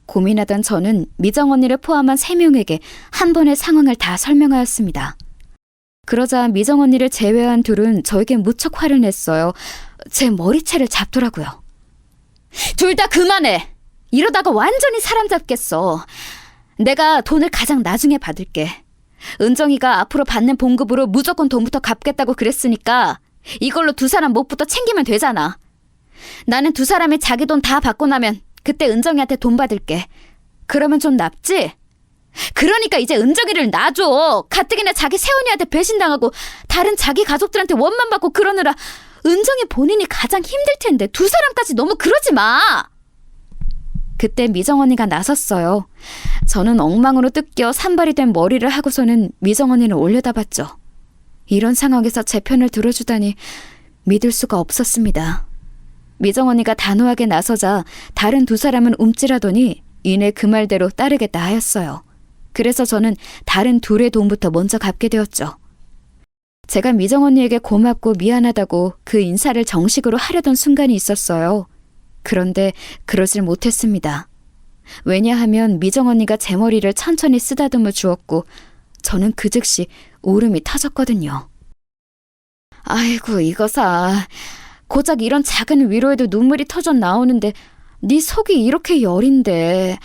Speaker 2: 고민하던 저는 미정 언니를 포함한 3명에게 한 번에 상황을 다 설명하였습니다. 그러자 미정 언니를 제외한 둘은 저에게 무척 화를 냈어요. 제 머리채를 잡더라고요. 둘 다 그만해! 이러다가 완전히 사람 잡겠어. 내가 돈을 가장 나중에 받을게. 은정이가 앞으로 받는 봉급으로 무조건 돈부터 갚겠다고 그랬으니까 이걸로 두 사람 몫부터 챙기면 되잖아. 나는 두 사람이 자기 돈 다 받고 나면 그때 은정이한테 돈 받을게. 그러면 좀 납지? 그러니까 이제 은정이를 놔줘. 가뜩이나 자기 새언니한테 배신당하고 다른 자기 가족들한테 원만 받고 그러느라 은정이 본인이 가장 힘들 텐데 두 사람까지 너무 그러지 마. 그때 미정 언니가 나섰어요. 저는 엉망으로 뜯겨 산발이 된 머리를 하고서는 미정 언니를 올려다봤죠. 이런 상황에서 제 편을 들어주다니 믿을 수가 없었습니다. 미정 언니가 단호하게 나서자 다른 두 사람은 움찔하더니 이내 그 말대로 따르겠다 하였어요. 그래서 저는 다른 둘의 돈부터 먼저 갚게 되었죠. 제가 미정 언니에게 고맙고 미안하다고 그 인사를 정식으로 하려던 순간이 있었어요. 그런데 그러질 못했습니다. 왜냐하면 미정 언니가 제 머리를 천천히 쓰다듬어 주었고 저는 그 즉시 울음이 터졌거든요. 아이고 이거사. 고작 이런 작은 위로에도 눈물이 터져 나오는데 네 속이 이렇게 여린데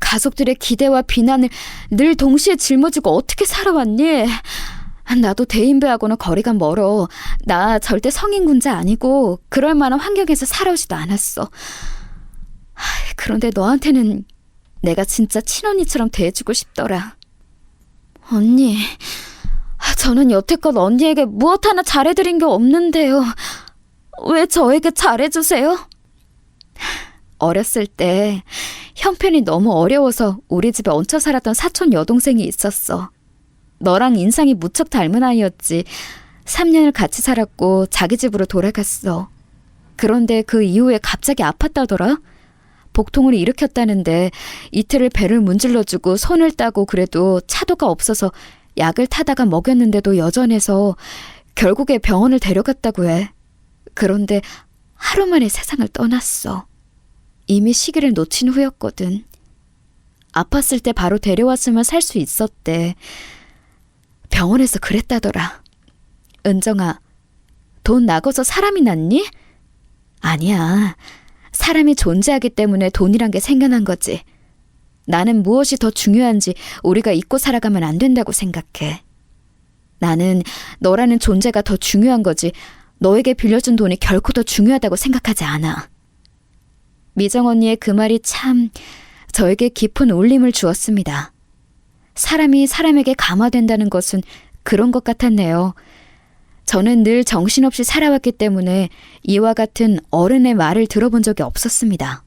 Speaker 2: 가족들의 기대와 비난을 늘 동시에 짊어지고 어떻게 살아왔니? 나도 대인배하고는 거리가 멀어. 나 절대 성인군자 아니고 그럴 만한 환경에서 살아오지도 않았어. 그런데 너한테는 내가 진짜 친언니처럼 대해주고 싶더라. 언니, 저는 여태껏 언니에게 무엇 하나 잘해드린 게 없는데요. 왜 저에게 잘해주세요? 어렸을 때 형편이 너무 어려워서 우리 집에 얹혀 살았던 사촌 여동생이 있었어. 너랑 인상이 무척 닮은 아이였지. 3년을 같이 살았고 자기 집으로 돌아갔어. 그런데 그 이후에 갑자기 아팠다더라. 복통을 일으켰다는데 이틀을 배를 문질러주고 손을 따고 그래도 차도가 없어서 약을 타다가 먹였는데도 여전해서 결국에 병원을 데려갔다고 해. 그런데 하루 만에 세상을 떠났어. 이미 시기를 놓친 후였거든. 아팠을 때 바로 데려왔으면 살 수 있었대. 병원에서 그랬다더라. 은정아, 돈 나고서 사람이 낫니? 아니야. 사람이 존재하기 때문에 돈이란 게 생겨난 거지. 나는 무엇이 더 중요한지 우리가 잊고 살아가면 안 된다고 생각해. 나는 너라는 존재가 더 중요한 거지 너에게 빌려준 돈이 결코 더 중요하다고 생각하지 않아. 미정 언니의 그 말이 참 저에게 깊은 울림을 주었습니다. 사람이 사람에게 감화된다는 것은 그런 것 같았네요. 저는 늘 정신없이 살아왔기 때문에 이와 같은 어른의 말을 들어본 적이 없었습니다.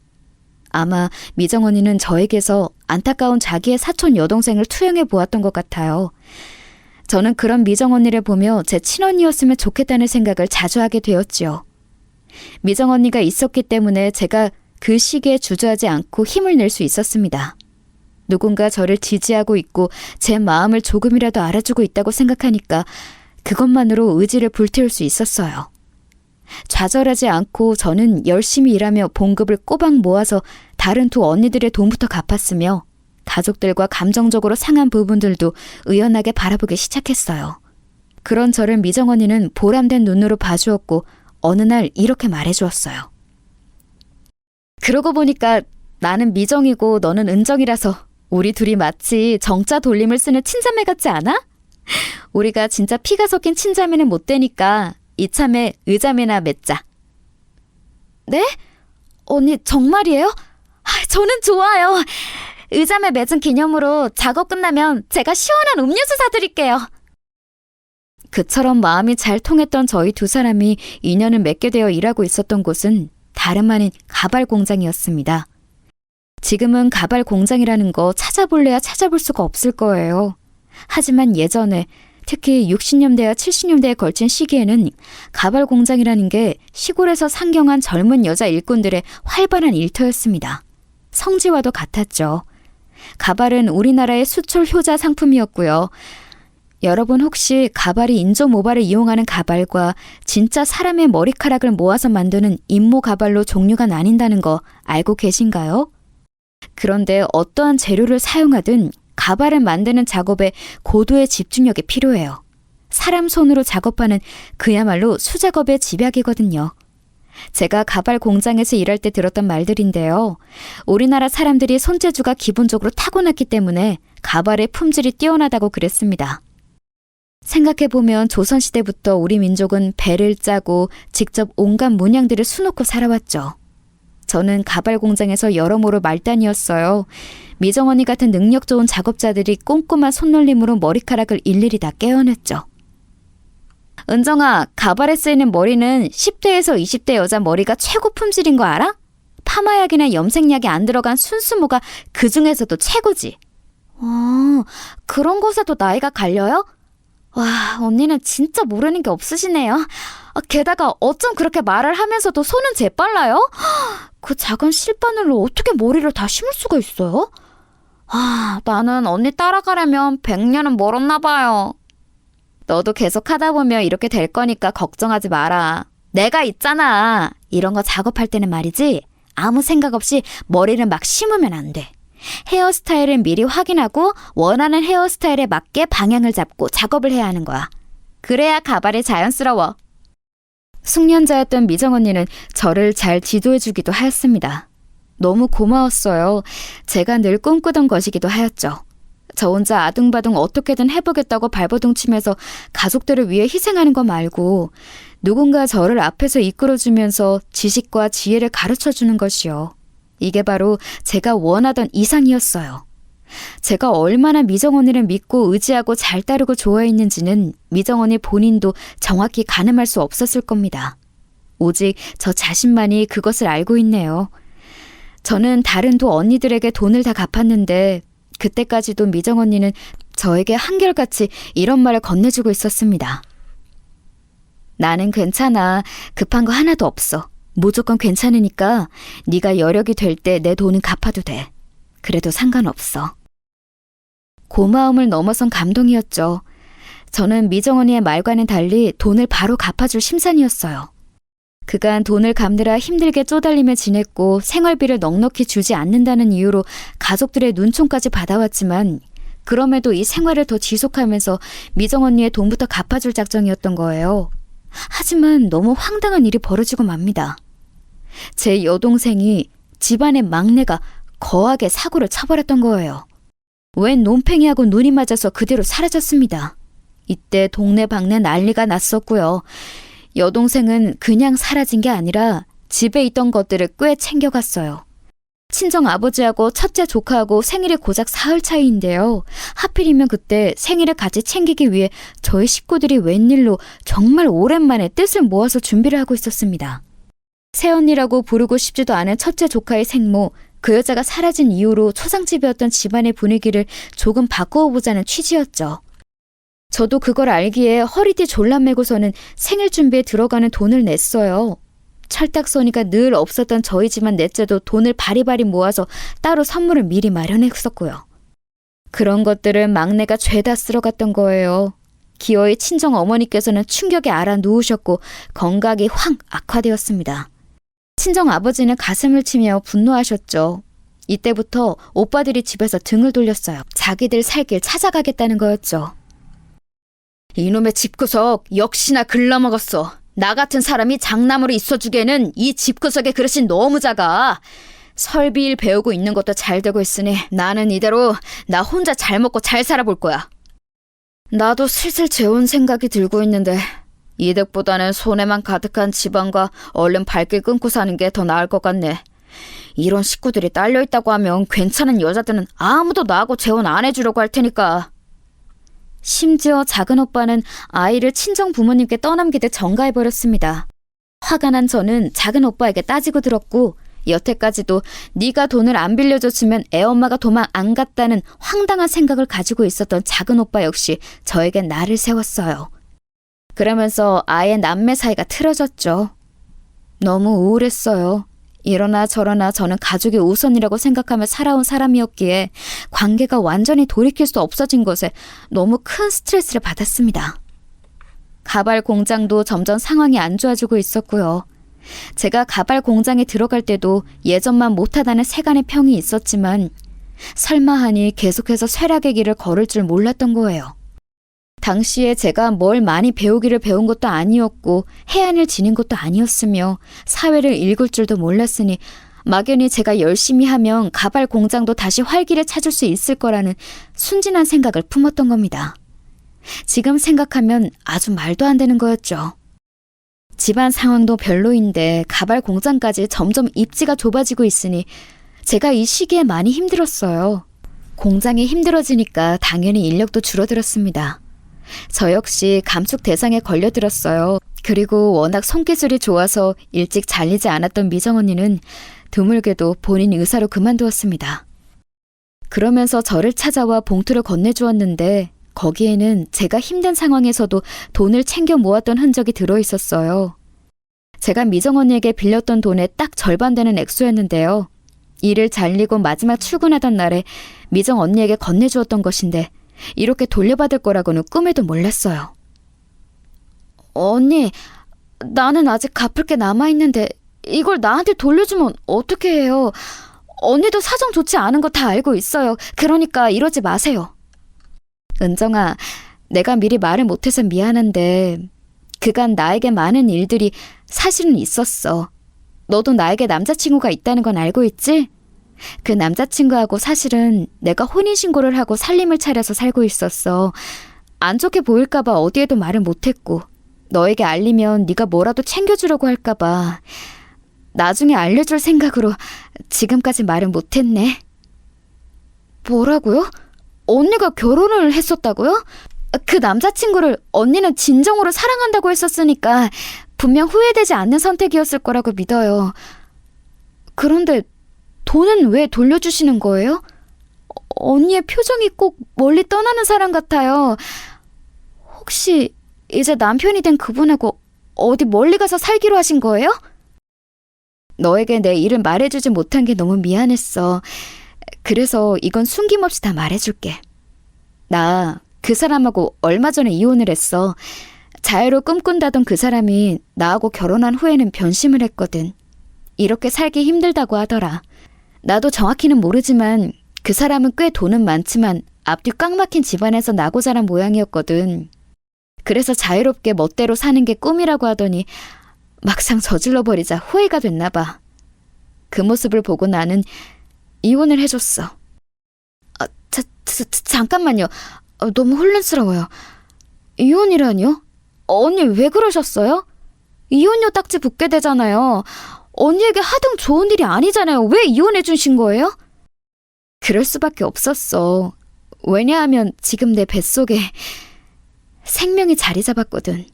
Speaker 2: 아마 미정 언니는 저에게서 안타까운 자기의 사촌 여동생을 투영해 보았던 것 같아요. 저는 그런 미정 언니를 보며 제 친언니였으면 좋겠다는 생각을 자주 하게 되었지요. 미정 언니가 있었기 때문에 제가 그 시기에 주저하지 않고 힘을 낼 수 있었습니다. 누군가 저를 지지하고 있고 제 마음을 조금이라도 알아주고 있다고 생각하니까 그것만으로 의지를 불태울 수 있었어요. 좌절하지 않고 저는 열심히 일하며 봉급을 꼬박 모아서 다른 두 언니들의 돈부터 갚았으며 가족들과 감정적으로 상한 부분들도 의연하게 바라보기 시작했어요. 그런 저를 미정 언니는 보람된 눈으로 봐주었고 어느 날 이렇게 말해주었어요. 그러고 보니까 나는 미정이고 너는 은정이라서 우리 둘이 마치 정자 돌림을 쓰는 친자매 같지 않아? 우리가 진짜 피가 섞인 친자매는 못 되니까 이참에 의자매나 맺자. 네? 언니 정말이에요? 저는 좋아요. 의자매 맺은 기념으로 작업 끝나면 제가 시원한 음료수 사드릴게요. 그처럼 마음이 잘 통했던 저희 두 사람이 인연을 맺게 되어 일하고 있었던 곳은 다름 아닌 가발 공장이었습니다. 지금은 가발 공장이라는 거 찾아볼래야 찾아볼 수가 없을 거예요. 하지만 예전에 특히 60년대와 70년대에 걸친 시기에는 가발 공장이라는 게 시골에서 상경한 젊은 여자 일꾼들의 활발한 일터였습니다. 성지와도 같았죠. 가발은 우리나라의 수출 효자 상품이었고요. 여러분 혹시 가발이 인조 모발을 이용하는 가발과 진짜 사람의 머리카락을 모아서 만드는 인모 가발로 종류가 나뉜다는 거 알고 계신가요? 그런데 어떠한 재료를 사용하든 가발을 만드는 작업에 고도의 집중력이 필요해요. 사람 손으로 작업하는 그야말로 수작업의 집약이거든요. 제가 가발 공장에서 일할 때 들었던 말들인데요. 우리나라 사람들이 손재주가 기본적으로 타고났기 때문에 가발의 품질이 뛰어나다고 그랬습니다. 생각해보면 조선시대부터 우리 민족은 배를 짜고 직접 온갖 문양들을 수놓고 살아왔죠. 저는 가발 공장에서 여러모로 말단이었어요. 미정 언니 같은 능력 좋은 작업자들이 꼼꼼한 손놀림으로 머리카락을 일일이 다 깨어냈죠. 은정아, 가발에 쓰이는 머리는 10대에서 20대 여자 머리가 최고 품질인 거 알아? 파마약이나 염색약이 안 들어간 순수모가 그 중에서도 최고지. 그런 곳에도 나이가 갈려요? 와, 언니는 진짜 모르는 게 없으시네요. 게다가 어쩜 그렇게 말을 하면서도 손은 재빨라요? 그 작은 실바늘로 어떻게 머리를 다 심을 수가 있어요? 나는 언니 따라가려면 100년은 멀었나 봐요. 너도 계속 하다 보면 이렇게 될 거니까 걱정하지 마라. 내가 있잖아. 이런 거 작업할 때는 말이지. 아무 생각 없이 머리를 막 심으면 안 돼. 헤어스타일을 미리 확인하고 원하는 헤어스타일에 맞게 방향을 잡고 작업을 해야 하는 거야. 그래야 가발이 자연스러워. 숙련자였던 미정 언니는 저를 잘 지도해주기도 하였습니다. 너무 고마웠어요. 제가 늘 꿈꾸던 것이기도 하였죠. 저 혼자 아둥바둥 어떻게든 해보겠다고 발버둥 치면서 가족들을 위해 희생하는 거 말고 누군가 저를 앞에서 이끌어주면서 지식과 지혜를 가르쳐주는 것이요. 이게 바로 제가 원하던 이상이었어요. 제가 얼마나 미정 언니를 믿고 의지하고 잘 따르고 좋아했는지는 미정 언니 본인도 정확히 가늠할 수 없었을 겁니다. 오직 저 자신만이 그것을 알고 있네요. 저는 다른 두 언니들에게 돈을 다 갚았는데 그때까지도 미정 언니는 저에게 한결같이 이런 말을 건네주고 있었습니다. 나는 괜찮아. 급한 거 하나도 없어. 무조건 괜찮으니까 네가 여력이 될 때 내 돈은 갚아도 돼. 그래도 상관없어. 고마움을 넘어선 감동이었죠. 저는 미정 언니의 말과는 달리 돈을 바로 갚아줄 심산이었어요. 그간 돈을 갚느라 힘들게 쪼달리며 지냈고 생활비를 넉넉히 주지 않는다는 이유로 가족들의 눈총까지 받아왔지만 그럼에도 이 생활을 더 지속하면서 미정 언니의 돈부터 갚아줄 작정이었던 거예요. 하지만 너무 황당한 일이 벌어지고 맙니다. 제 여동생이 집안의 막내가 거하게 사고를 쳐버렸던 거예요. 웬 논팽이하고 눈이 맞아서 그대로 사라졌습니다. 이때 동네방네 난리가 났었고요. 여동생은 그냥 사라진 게 아니라 집에 있던 것들을 꽤 챙겨갔어요. 친정 아버지하고 첫째 조카하고 생일이 고작 사흘 차이인데요. 하필이면 그때 생일을 같이 챙기기 위해 저희 식구들이 웬일로 정말 오랜만에 뜻을 모아서 준비를 하고 있었습니다. 새언니라고 부르고 싶지도 않은 첫째 조카의 생모, 그 여자가 사라진 이후로 초상집이었던 집안의 분위기를 조금 바꾸어 보자는 취지였죠. 저도 그걸 알기에 허리띠 졸라매고서는 생일 준비에 들어가는 돈을 냈어요. 철딱서니가 늘 없었던 저희 집안 넷째도 돈을 바리바리 모아서 따로 선물을 미리 마련했었고요. 그런 것들을 막내가 죄다 쓸어갔던 거예요. 기어이 친정 어머니께서는 충격에 앓아 누우셨고 건강이 확 악화되었습니다. 친정 아버지는 가슴을 치며 분노하셨죠. 이때부터 오빠들이 집에서 등을 돌렸어요. 자기들 살 길 찾아가겠다는 거였죠. 이놈의 집구석 역시나 글러먹었어. 나 같은 사람이 장남으로 있어주기에는 이 집구석의 그릇이 너무 작아. 설비일 배우고 있는 것도 잘 되고 있으니 나는 이대로 나 혼자 잘 먹고 잘 살아볼 거야. 나도 슬슬 재혼 생각이 들고 있는데 이득보다는 손해만 가득한 집안과 얼른 발길 끊고 사는 게 더 나을 것 같네. 이런 식구들이 딸려있다고 하면 괜찮은 여자들은 아무도 나하고 재혼 안 해주려고 할 테니까. 심지어 작은 오빠는 아이를 친정 부모님께 떠넘기듯 전가해버렸습니다. 화가 난 저는 작은 오빠에게 따지고 들었고 여태까지도 네가 돈을 안 빌려줬으면 애엄마가 도망 안 갔다는 황당한 생각을 가지고 있었던 작은 오빠 역시 저에겐 나를 세웠어요. 그러면서 아예 남매 사이가 틀어졌죠. 너무 우울했어요. 이러나 저러나 저는 가족이 우선이라고 생각하며 살아온 사람이었기에 관계가 완전히 돌이킬 수 없어진 것에 너무 큰 스트레스를 받았습니다. 가발 공장도 점점 상황이 안 좋아지고 있었고요. 제가 가발 공장에 들어갈 때도 예전만 못하다는 세간의 평이 있었지만 설마 하니 계속해서 쇠락의 길을 걸을 줄 몰랐던 거예요. 당시에 제가 뭘 많이 배우기를 배운 것도 아니었고 해안을 지닌 것도 아니었으며 사회를 읽을 줄도 몰랐으니 막연히 제가 열심히 하면 가발 공장도 다시 활기를 찾을 수 있을 거라는 순진한 생각을 품었던 겁니다. 지금 생각하면 아주 말도 안 되는 거였죠. 집안 상황도 별로인데 가발 공장까지 점점 입지가 좁아지고 있으니 제가 이 시기에 많이 힘들었어요. 공장이 힘들어지니까 당연히 인력도 줄어들었습니다. 저 역시 감축 대상에 걸려들었어요. 그리고 워낙 손기술이 좋아서 일찍 잘리지 않았던 미정 언니는 드물게도 본인 의사로 그만두었습니다. 그러면서 저를 찾아와 봉투를 건네주었는데 거기에는 제가 힘든 상황에서도 돈을 챙겨 모았던 흔적이 들어있었어요. 제가 미정 언니에게 빌렸던 돈의 딱 절반 되는 액수였는데요. 일을 잘리고 마지막 출근하던 날에 미정 언니에게 건네주었던 것인데 이렇게 돌려받을 거라고는 꿈에도 몰랐어요. 언니, 나는 아직 갚을 게 남아있는데 이걸 나한테 돌려주면 어떻게 해요? 언니도 사정 좋지 않은 거 다 알고 있어요. 그러니까 이러지 마세요. 은정아, 내가 미리 말을 못해서 미안한데 그간 나에게 많은 일들이 사실은 있었어. 너도 나에게 남자친구가 있다는 건 알고 있지? 그 남자친구하고 사실은 내가 혼인신고를 하고 살림을 차려서 살고 있었어. 안 좋게 보일까봐 어디에도 말을 못했고 너에게 알리면 네가 뭐라도 챙겨주려고 할까봐 나중에 알려줄 생각으로 지금까지 말을 못했네. 뭐라고요? 언니가 결혼을 했었다고요? 그 남자친구를 언니는 진정으로 사랑한다고 했었으니까 분명 후회되지 않는 선택이었을 거라고 믿어요. 그런데 돈은 왜 돌려주시는 거예요? 언니의 표정이 꼭 멀리 떠나는 사람 같아요. 혹시 이제 남편이 된 그분하고 어디 멀리 가서 살기로 하신 거예요? 너에게 내 일을 말해주지 못한 게 너무 미안했어. 그래서 이건 숨김없이 다 말해줄게. 나 그 사람하고 얼마 전에 이혼을 했어. 자유로 꿈꾼다던 그 사람이 나하고 결혼한 후에는 변심을 했거든. 이렇게 살기 힘들다고 하더라. 나도 정확히는 모르지만 그 사람은 꽤 돈은 많지만 앞뒤 꽉 막힌 집안에서 나고 자란 모양이었거든. 그래서 자유롭게 멋대로 사는 게 꿈이라고 하더니 막상 저질러 버리자 후회가 됐나 봐. 그 모습을 보고 나는 이혼을 해줬어. 잠깐만요. 너무 혼란스러워요. 이혼이라니요? 언니 왜 그러셨어요? 이혼료 딱지 붙게 되잖아요. 언니에게 하등 좋은 일이 아니잖아요. 왜 이혼해 주신 거예요? 그럴 수밖에 없었어. 왜냐하면 지금 내 뱃속에 생명이 자리 잡았거든.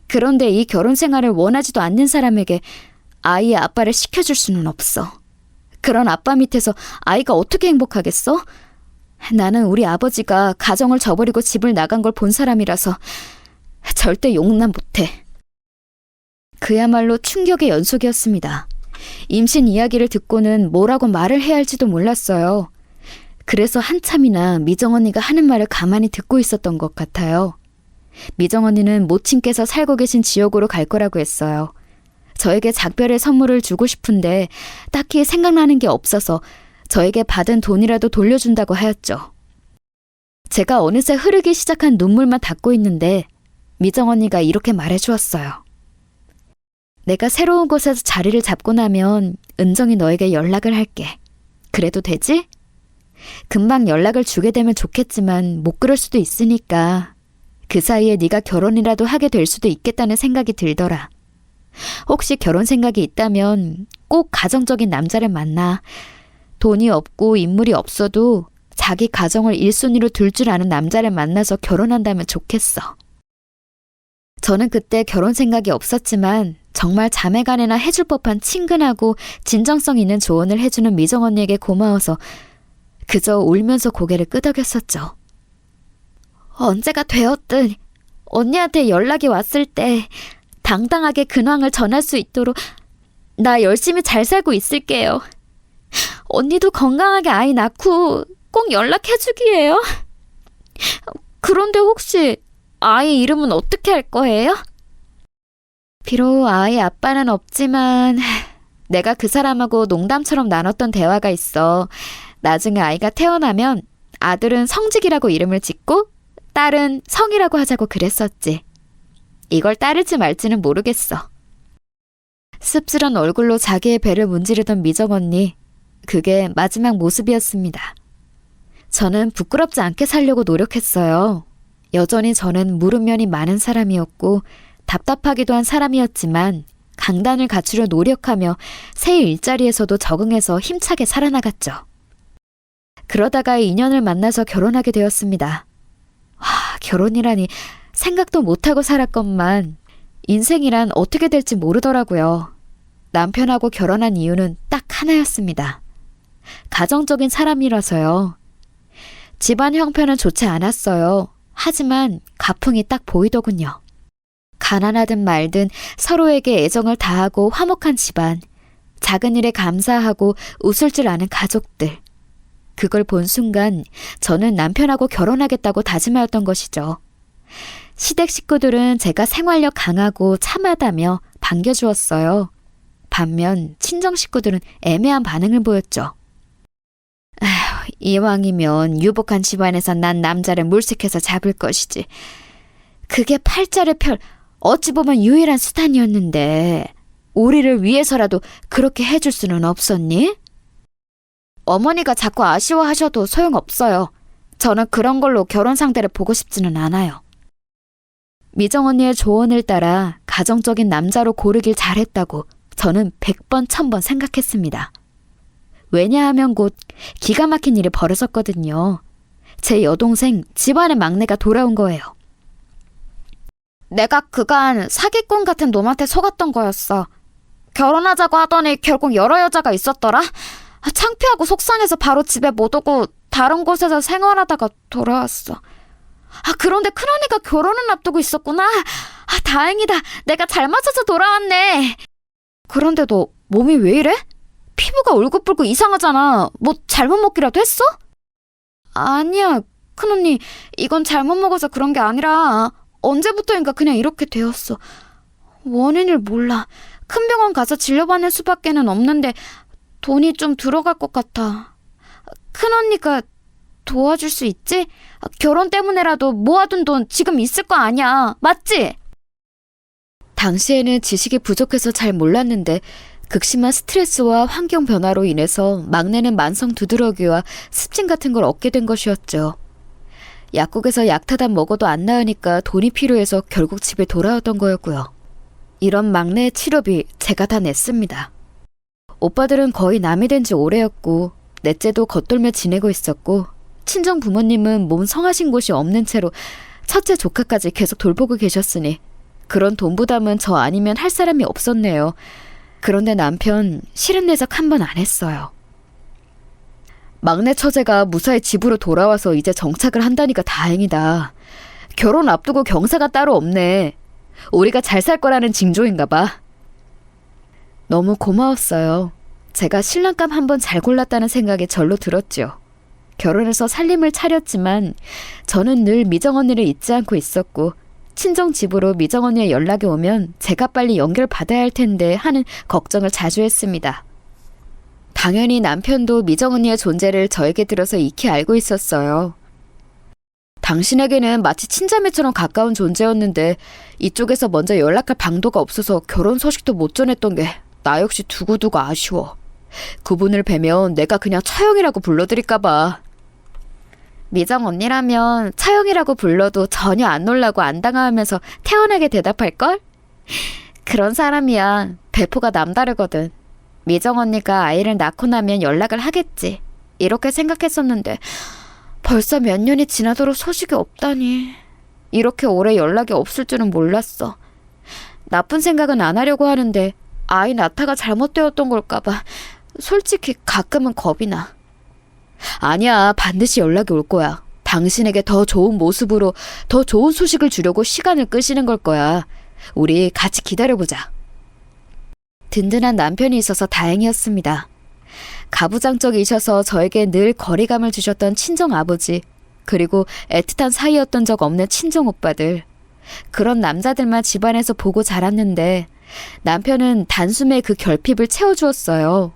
Speaker 2: 그런데 이 결혼 생활을 원하지도 않는 사람에게 아이의 아빠를 시켜줄 수는 없어. 그런 아빠 밑에서 아이가 어떻게 행복하겠어? 나는 우리 아버지가 가정을 저버리고 집을 나간 걸 본 사람이라서 절대 용납 못해. 그야말로 충격의 연속이었습니다. 임신 이야기를 듣고는 뭐라고 말을 해야 할지도 몰랐어요. 그래서 한참이나 미정 언니가 하는 말을 가만히 듣고 있었던 것 같아요. 미정 언니는 모친께서 살고 계신 지역으로 갈 거라고 했어요. 저에게 작별의 선물을 주고 싶은데 딱히 생각나는 게 없어서 저에게 받은 돈이라도 돌려준다고 하였죠. 제가 어느새 흐르기 시작한 눈물만 닦고 있는데 미정 언니가 이렇게 말해주었어요. 내가 새로운 곳에서 자리를 잡고 나면 은정이 너에게 연락을 할게. 그래도 되지? 금방 연락을 주게 되면 좋겠지만 못 그럴 수도 있으니까 그 사이에 네가 결혼이라도 하게 될 수도 있겠다는 생각이 들더라. 혹시 결혼 생각이 있다면 꼭 가정적인 남자를 만나. 돈이 없고 인물이 없어도 자기 가정을 1순위로 둘 줄 아는 남자를 만나서 결혼한다면 좋겠어. 저는 그때 결혼 생각이 없었지만 정말 자매간에나 해줄 법한 친근하고 진정성 있는 조언을 해주는 미정 언니에게 고마워서 그저 울면서 고개를 끄덕였었죠. 언제가 되었든 언니한테 연락이 왔을 때 당당하게 근황을 전할 수 있도록 나 열심히 잘 살고 있을게요. 언니도 건강하게 아이 낳고 꼭 연락해주기예요. 그런데 혹시 아이 이름은 어떻게 할 거예요? 비록 아이 아빠는 없지만 내가 그 사람하고 농담처럼 나눴던 대화가 있어. 나중에 아이가 태어나면 아들은 성직이라고 이름을 짓고 딸은 성이라고 하자고 그랬었지. 이걸 따를지 말지는 모르겠어. 씁쓸한 얼굴로 자기의 배를 문지르던 미정 언니. 그게 마지막 모습이었습니다. 저는 부끄럽지 않게 살려고 노력했어요. 여전히 저는 물음면이 많은 사람이었고 답답하기도 한 사람이었지만 강단을 갖추려 노력하며 새 일자리에서도 적응해서 힘차게 살아나갔죠. 그러다가 인연을 만나서 결혼하게 되었습니다. 결혼이라니 생각도 못하고 살았건만 인생이란 어떻게 될지 모르더라고요. 남편하고 결혼한 이유는 딱 하나였습니다. 가정적인 사람이라서요. 집안 형편은 좋지 않았어요. 하지만 가풍이 딱 보이더군요. 가난하든 말든 서로에게 애정을 다하고 화목한 집안, 작은 일에 감사하고 웃을 줄 아는 가족들. 그걸 본 순간 저는 남편하고 결혼하겠다고 다짐하였던 것이죠. 시댁 식구들은 제가 생활력 강하고 참하다며 반겨주었어요. 반면 친정 식구들은 애매한 반응을 보였죠. 이왕이면 유복한 집안에서 난 남자를 물색해서 잡을 것이지. 그게 팔자를 펼 어찌 보면 유일한 수단이었는데 우리를 위해서라도 그렇게 해줄 수는 없었니? 어머니가 자꾸 아쉬워하셔도 소용없어요. 저는 그런 걸로 결혼 상대를 보고 싶지는 않아요. 미정 언니의 조언을 따라 가정적인 남자로 고르길 잘했다고 저는 100번 1000번 생각했습니다. 왜냐하면 곧 기가 막힌 일이 벌어졌거든요. 제 여동생 집안의 막내가 돌아온 거예요.
Speaker 3: 내가 그간 사기꾼 같은 놈한테 속았던 거였어. 결혼하자고 하더니 결국 여러 여자가 있었더라. 창피하고 속상해서 바로 집에 못 오고 다른 곳에서 생활하다가 돌아왔어. 그런데 큰언니가 결혼을 앞두고 있었구나. 다행이다. 내가 잘 맞춰서 돌아왔네. 그런데 너 몸이 왜 이래? 피부가 울긋불긋 이상하잖아. 뭐 잘못 먹기라도 했어? 아니야, 큰언니. 이건 잘못 먹어서 그런 게 아니라 언제부터인가 그냥 이렇게 되었어. 원인을 몰라. 큰 병원 가서 진료받는 수밖에는 없는데 돈이 좀 들어갈 것 같아. 큰언니가 도와줄 수 있지? 결혼 때문에라도 모아둔 돈 지금 있을 거 아니야. 맞지?
Speaker 2: 당시에는 지식이 부족해서 잘 몰랐는데 극심한 스트레스와 환경 변화로 인해서 막내는 만성 두드러기와 습진 같은 걸 얻게 된 것이었죠. 약국에서 약타단 먹어도 안 나으니까 돈이 필요해서 결국 집에 돌아왔던 거였고요. 이런 막내의 치료비 제가 다 냈습니다. 오빠들은 거의 남이 된 지 오래였고 넷째도 겉돌며 지내고 있었고 친정 부모님은 몸 성하신 곳이 없는 채로 첫째 조카까지 계속 돌보고 계셨으니 그런 돈 부담은 저 아니면 할 사람이 없었네요. 그런데 남편 실은 내적 한 번 안 했어요. 막내 처제가 무사히 집으로 돌아와서 이제 정착을 한다니까 다행이다. 결혼 앞두고 경사가 따로 없네. 우리가 잘 살 거라는 징조인가 봐. 너무 고마웠어요. 제가 신랑감 한번 잘 골랐다는 생각이 절로 들었죠. 결혼해서 살림을 차렸지만 저는 늘 미정 언니를 잊지 않고 있었고 친정 집으로 미정 언니의 연락이 오면 제가 빨리 연결 받아야 할 텐데 하는 걱정을 자주 했습니다. 당연히 남편도 미정 언니의 존재를 저에게 들어서 익히 알고 있었어요. 당신에게는 마치 친자매처럼 가까운 존재였는데 이쪽에서 먼저 연락할 방도가 없어서 결혼 소식도 못 전했던 게 나 역시 두고두고 아쉬워. 그분을 뵈면 내가 그냥 차영이라고 불러드릴까봐. 미정 언니라면 차영이라고 불러도 전혀 안 놀라고 안 당황하면서 태연하게 대답할걸? 그런 사람이야. 배포가 남다르거든. 미정 언니가 아이를 낳고 나면 연락을 하겠지. 이렇게 생각했었는데 벌써 몇 년이 지나도록 소식이 없다니. 이렇게 오래 연락이 없을 줄은 몰랐어. 나쁜 생각은 안 하려고 하는데 아이 낳다가 잘못되었던 걸까봐 솔직히 가끔은 겁이 나. 아니야, 반드시 연락이 올 거야. 당신에게 더 좋은 모습으로 더 좋은 소식을 주려고 시간을 끄시는 걸 거야. 우리 같이 기다려보자. 든든한 남편이 있어서 다행이었습니다. 가부장적이셔서 저에게 늘 거리감을 주셨던 친정아버지, 그리고 애틋한 사이였던 적 없는 친정오빠들. 그런 남자들만 집안에서 보고 자랐는데 남편은 단숨에 그 결핍을 채워주었어요.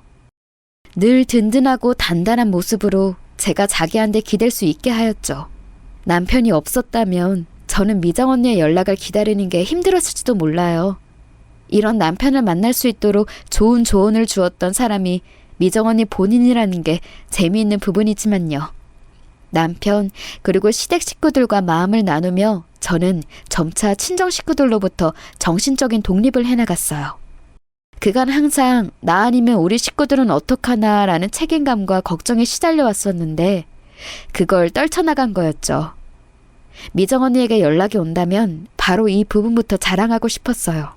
Speaker 2: 늘 든든하고 단단한 모습으로 제가 자기한테 기댈 수 있게 하였죠. 남편이 없었다면 저는 미정 언니의 연락을 기다리는 게 힘들었을지도 몰라요. 이런 남편을 만날 수 있도록 좋은 조언을 주었던 사람이 미정 언니 본인이라는 게 재미있는 부분이지만요. 남편 그리고 시댁 식구들과 마음을 나누며 저는 점차 친정 식구들로부터 정신적인 독립을 해나갔어요. 그간 항상 나 아니면 우리 식구들은 어떡하나 라는 책임감과 걱정에 시달려 왔었는데 그걸 떨쳐나간 거였죠. 미정 언니에게 연락이 온다면 바로 이 부분부터 자랑하고 싶었어요.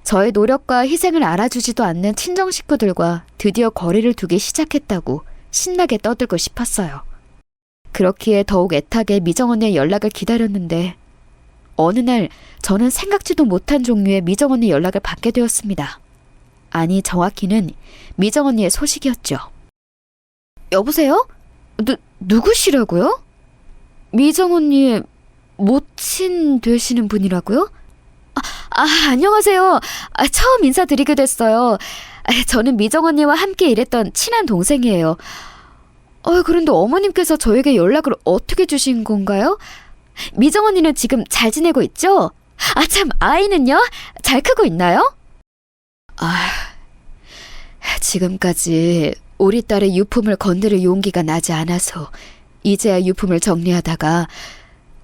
Speaker 2: 저의 노력과 희생을 알아주지도 않는 친정 식구들과 드디어 거리를 두기 시작했다고 신나게 떠들고 싶었어요. 그렇기에 더욱 애타게 미정 언니의 연락을 기다렸는데 어느 날 저는 생각지도 못한 종류의 미정 언니 연락을 받게 되었습니다. 아니, 정확히는 미정 언니의 소식이었죠. 여보세요? 누구시라고요? 미정 언니의 모친 되시는 분이라고요? 안녕하세요. 처음 인사드리게 됐어요. 저는 미정 언니와 함께 일했던 친한 동생이에요. 그런데 어머님께서 저에게 연락을 어떻게 주신 건가요? 미정 언니는 지금 잘 지내고 있죠? 참, 아이는요? 잘 크고 있나요? 지금까지 우리 딸의 유품을 건드릴 용기가 나지 않아서 이제야 유품을 정리하다가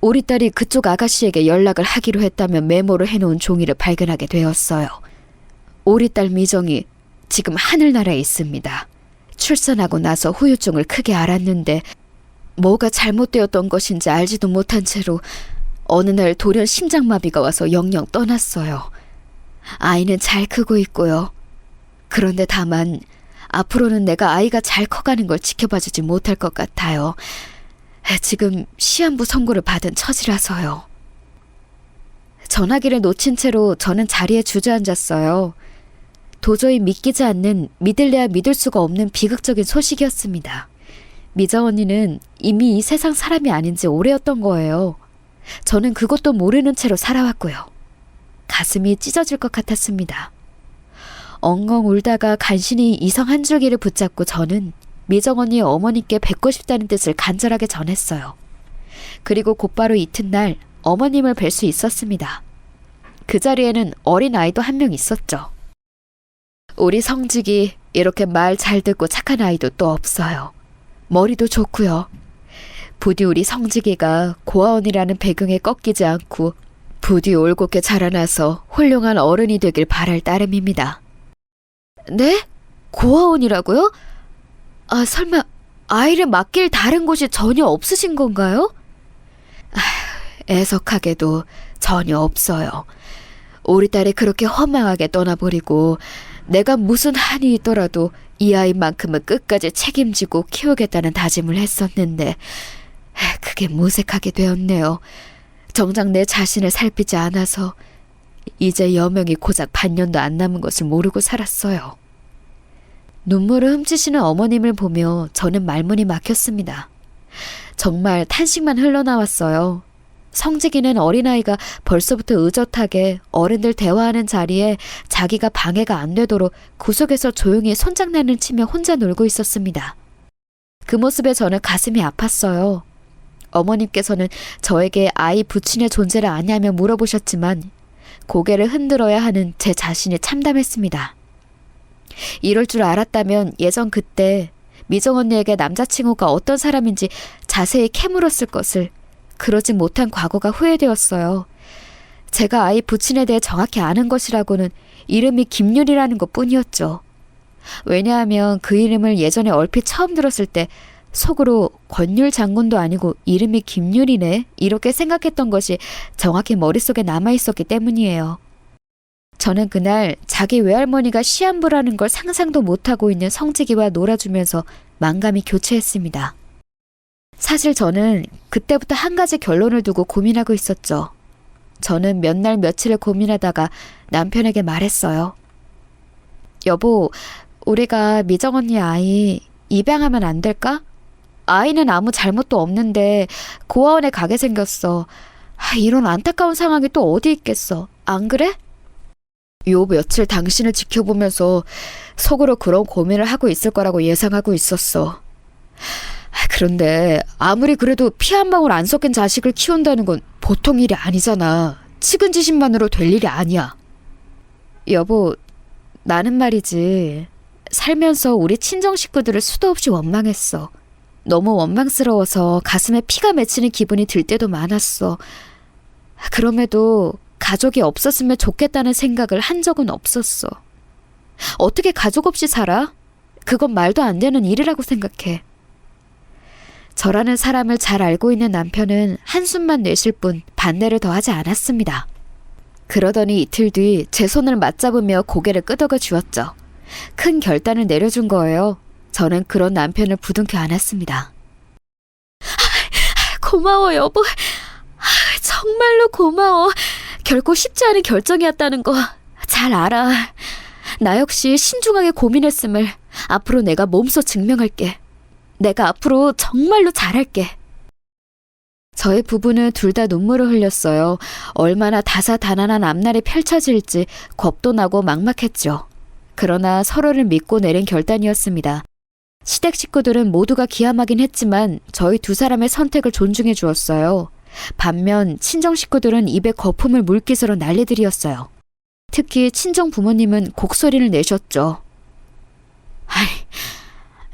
Speaker 2: 우리 딸이 그쪽 아가씨에게 연락을 하기로 했다며 메모를 해놓은 종이를 발견하게 되었어요. 우리 딸 미정이 지금 하늘나라에 있습니다. 출산하고 나서 후유증을 크게 앓았는데 뭐가 잘못되었던 것인지 알지도 못한 채로 어느 날 돌연 심장마비가 와서 영영 떠났어요. 아이는 잘 크고 있고요. 그런데 다만 앞으로는 내가 아이가 잘 커가는 걸 지켜봐주지 못할 것 같아요. 지금 시한부 선고를 받은 처지라서요. 전화기를 놓친 채로 저는 자리에 주저앉았어요. 도저히 믿기지 않는, 믿을래야 믿을 수가 없는 비극적인 소식이었습니다. 미정 언니는 이미 이 세상 사람이 아닌 지 오래였던 거예요. 저는 그것도 모르는 채로 살아왔고요. 가슴이 찢어질 것 같았습니다. 엉엉 울다가 간신히 이성 한 줄기를 붙잡고 저는 미정 언니의 어머니께 뵙고 싶다는 뜻을 간절하게 전했어요. 그리고 곧바로 이튿날 어머님을 뵐 수 있었습니다. 그 자리에는 어린 아이도 한 명 있었죠. 우리 성직이 이렇게 말 잘 듣고 착한 아이도 또 없어요. 머리도 좋고요. 부디 우리 성직이가 고아원이라는 배경에 꺾이지 않고 부디 올곧게 자라나서 훌륭한 어른이 되길 바랄 따름입니다. 네? 고아원이라고요? 설마 아이를 맡길 다른 곳이 전혀 없으신 건가요? 애석하게도 전혀 없어요. 우리 딸이 그렇게 허망하게 떠나버리고 내가 무슨 한이 있더라도 이 아이만큼은 끝까지 책임지고 키우겠다는 다짐을 했었는데 그게 무색하게 되었네요. 정작 내 자신을 살피지 않아서 이제 여명이 고작 반년도 안 남은 것을 모르고 살았어요. 눈물을 훔치시는 어머님을 보며 저는 말문이 막혔습니다. 정말 탄식만 흘러나왔어요. 성직이는 어린아이가 벌써부터 의젓하게 어른들 대화하는 자리에 자기가 방해가 안 되도록 구석에서 조용히 손장난을 치며 혼자 놀고 있었습니다. 그 모습에 저는 가슴이 아팠어요. 어머님께서는 저에게 아이 부친의 존재를 아냐며 물어보셨지만 고개를 흔들어야 하는 제 자신이 참담했습니다. 이럴 줄 알았다면 예전 그때 미정 언니에게 남자친구가 어떤 사람인지 자세히 캐물었을 것을 그러지 못한 과거가 후회되었어요. 제가 아이 부친에 대해 정확히 아는 것이라고는 이름이 김윤이라는 것 뿐이었죠. 왜냐하면 그 이름을 예전에 얼핏 처음 들었을 때 속으로 권율 장군도 아니고 이름이 김윤이네 이렇게 생각했던 것이 정확히 머릿속에 남아있었기 때문이에요. 저는 그날 자기 외할머니가 시한부라는 걸 상상도 못하고 있는 성직이와 놀아주면서 만감이 교체했습니다. 사실 저는 그때부터 한 가지 결론을 두고 고민하고 있었죠. 저는 몇 날 며칠을 고민하다가 남편에게 말했어요. 여보, 우리가 미정 언니 아이 입양하면 안 될까? 아이는 아무 잘못도 없는데 고아원에 가게 생겼어. 이런 안타까운 상황이 또 어디 있겠어. 안 그래? 요 며칠 당신을 지켜보면서 속으로 그런 고민을 하고 있을 거라고 예상하고 있었어. 그런데 아무리 그래도 피 한 방울 안 섞인 자식을 키운다는 건 보통 일이 아니잖아. 측은지심만으로 될 일이 아니야. 여보, 나는 말이지. 살면서 우리 친정 식구들을 수도 없이 원망했어. 너무 원망스러워서 가슴에 피가 맺히는 기분이 들 때도 많았어. 그럼에도 가족이 없었으면 좋겠다는 생각을 한 적은 없었어. 어떻게 가족 없이 살아? 그건 말도 안 되는 일이라고 생각해. 저라는 사람을 잘 알고 있는 남편은 한숨만 내쉴 뿐 반대를 더하지 않았습니다. 그러더니 이틀 뒤 제 손을 맞잡으며 고개를 끄덕여 주었죠. 큰 결단을 내려준 거예요. 저는 그런 남편을 부둥켜 안았습니다. 고마워 여보. 정말로 고마워. 결코 쉽지 않은 결정이었다는 거 잘 알아. 나 역시 신중하게 고민했음을 앞으로 내가 몸소 증명할게. 내가 앞으로 정말로 잘할게. 저희 부부는 둘 다 눈물을 흘렸어요. 얼마나 다사다난한 앞날이 펼쳐질지 겁도 나고 막막했죠. 그러나 서로를 믿고 내린 결단이었습니다. 시댁 식구들은 모두가 기함하긴 했지만 저희 두 사람의 선택을 존중해 주었어요. 반면 친정 식구들은 입에 거품을 물기스러 난리들이었어요. 특히 친정 부모님은 곡소리를 내셨죠.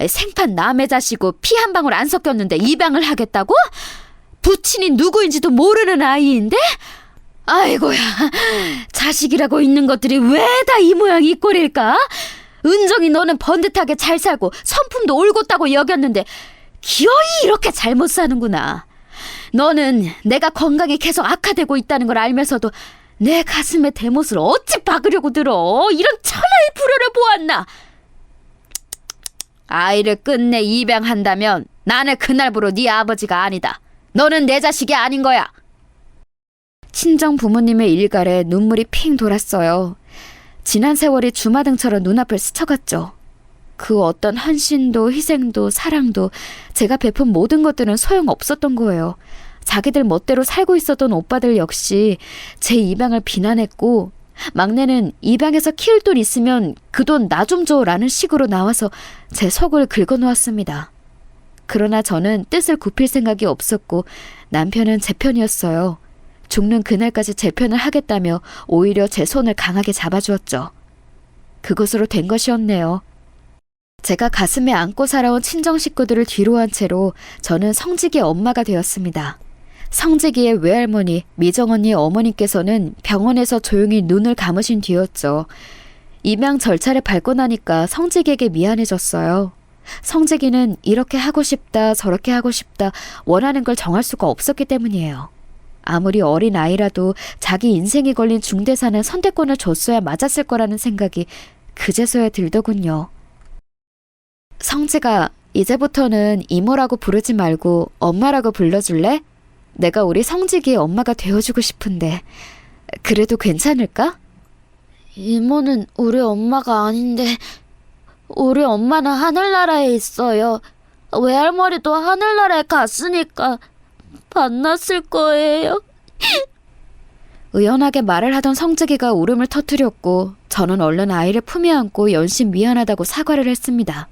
Speaker 2: 생판 남의 자식이고 피 한 방울 안 섞였는데 입양을 하겠다고? 부친이 누구인지도 모르는 아이인데? 아이고야, 자식이라고 있는 것들이 왜 다 이 모양 이 꼴일까? 은정이 너는 번듯하게 잘 살고 성품도 올곧다고 여겼는데 기어이 이렇게 잘못 사는구나. 너는 내가 건강이 계속 악화되고 있다는 걸 알면서도 내 가슴에 대못을 어찌 박으려고 들어. 이런 천하의 불효를 보았나. 아이를 끝내 입양한다면 나는 그날부로 네 아버지가 아니다. 너는 내 자식이 아닌 거야. 친정 부모님의 일갈에 눈물이 핑 돌았어요. 지난 세월이 주마등처럼 눈앞을 스쳐갔죠. 그 어떤 헌신도 희생도 사랑도 제가 베푼 모든 것들은 소용없었던 거예요. 자기들 멋대로 살고 있었던 오빠들 역시 제 입양을 비난했고 막내는 입양해서 키울 돈 있으면 그 돈 나 좀 줘라는 식으로 나와서 제 속을 긁어놓았습니다. 그러나 저는 뜻을 굽힐 생각이 없었고 남편은 제 편이었어요. 죽는 그날까지 제 편을 하겠다며 오히려 제 손을 강하게 잡아주었죠. 그것으로 된 것이었네요. 제가 가슴에 안고 살아온 친정 식구들을 뒤로한 채로 저는 성직이의 엄마가 되었습니다. 성직이의 외할머니, 미정언니의 어머님께서는 병원에서 조용히 눈을 감으신 뒤였죠. 입양 절차를 밟고 나니까 성직이에게 미안해졌어요. 성직이는 이렇게 하고 싶다, 저렇게 하고 싶다, 원하는 걸 정할 수가 없었기 때문이에요. 아무리 어린 아이라도 자기 인생이 걸린 중대사는 선택권을 줬어야 맞았을 거라는 생각이 그제서야 들더군요. 성지가 이제부터는 이모라고 부르지 말고 엄마라고 불러줄래? 내가 우리 성직이의 엄마가 되어주고 싶은데 그래도 괜찮을까?
Speaker 3: 이모는 우리 엄마가 아닌데 우리 엄마는 하늘나라에 있어요. 외할머니도 하늘나라에 갔으니까 만났을 거예요.
Speaker 2: 의연하게 말을 하던 성재기가 울음을 터뜨렸고 저는 얼른 아이를 품에 안고 연신 미안하다고 사과를 했습니다.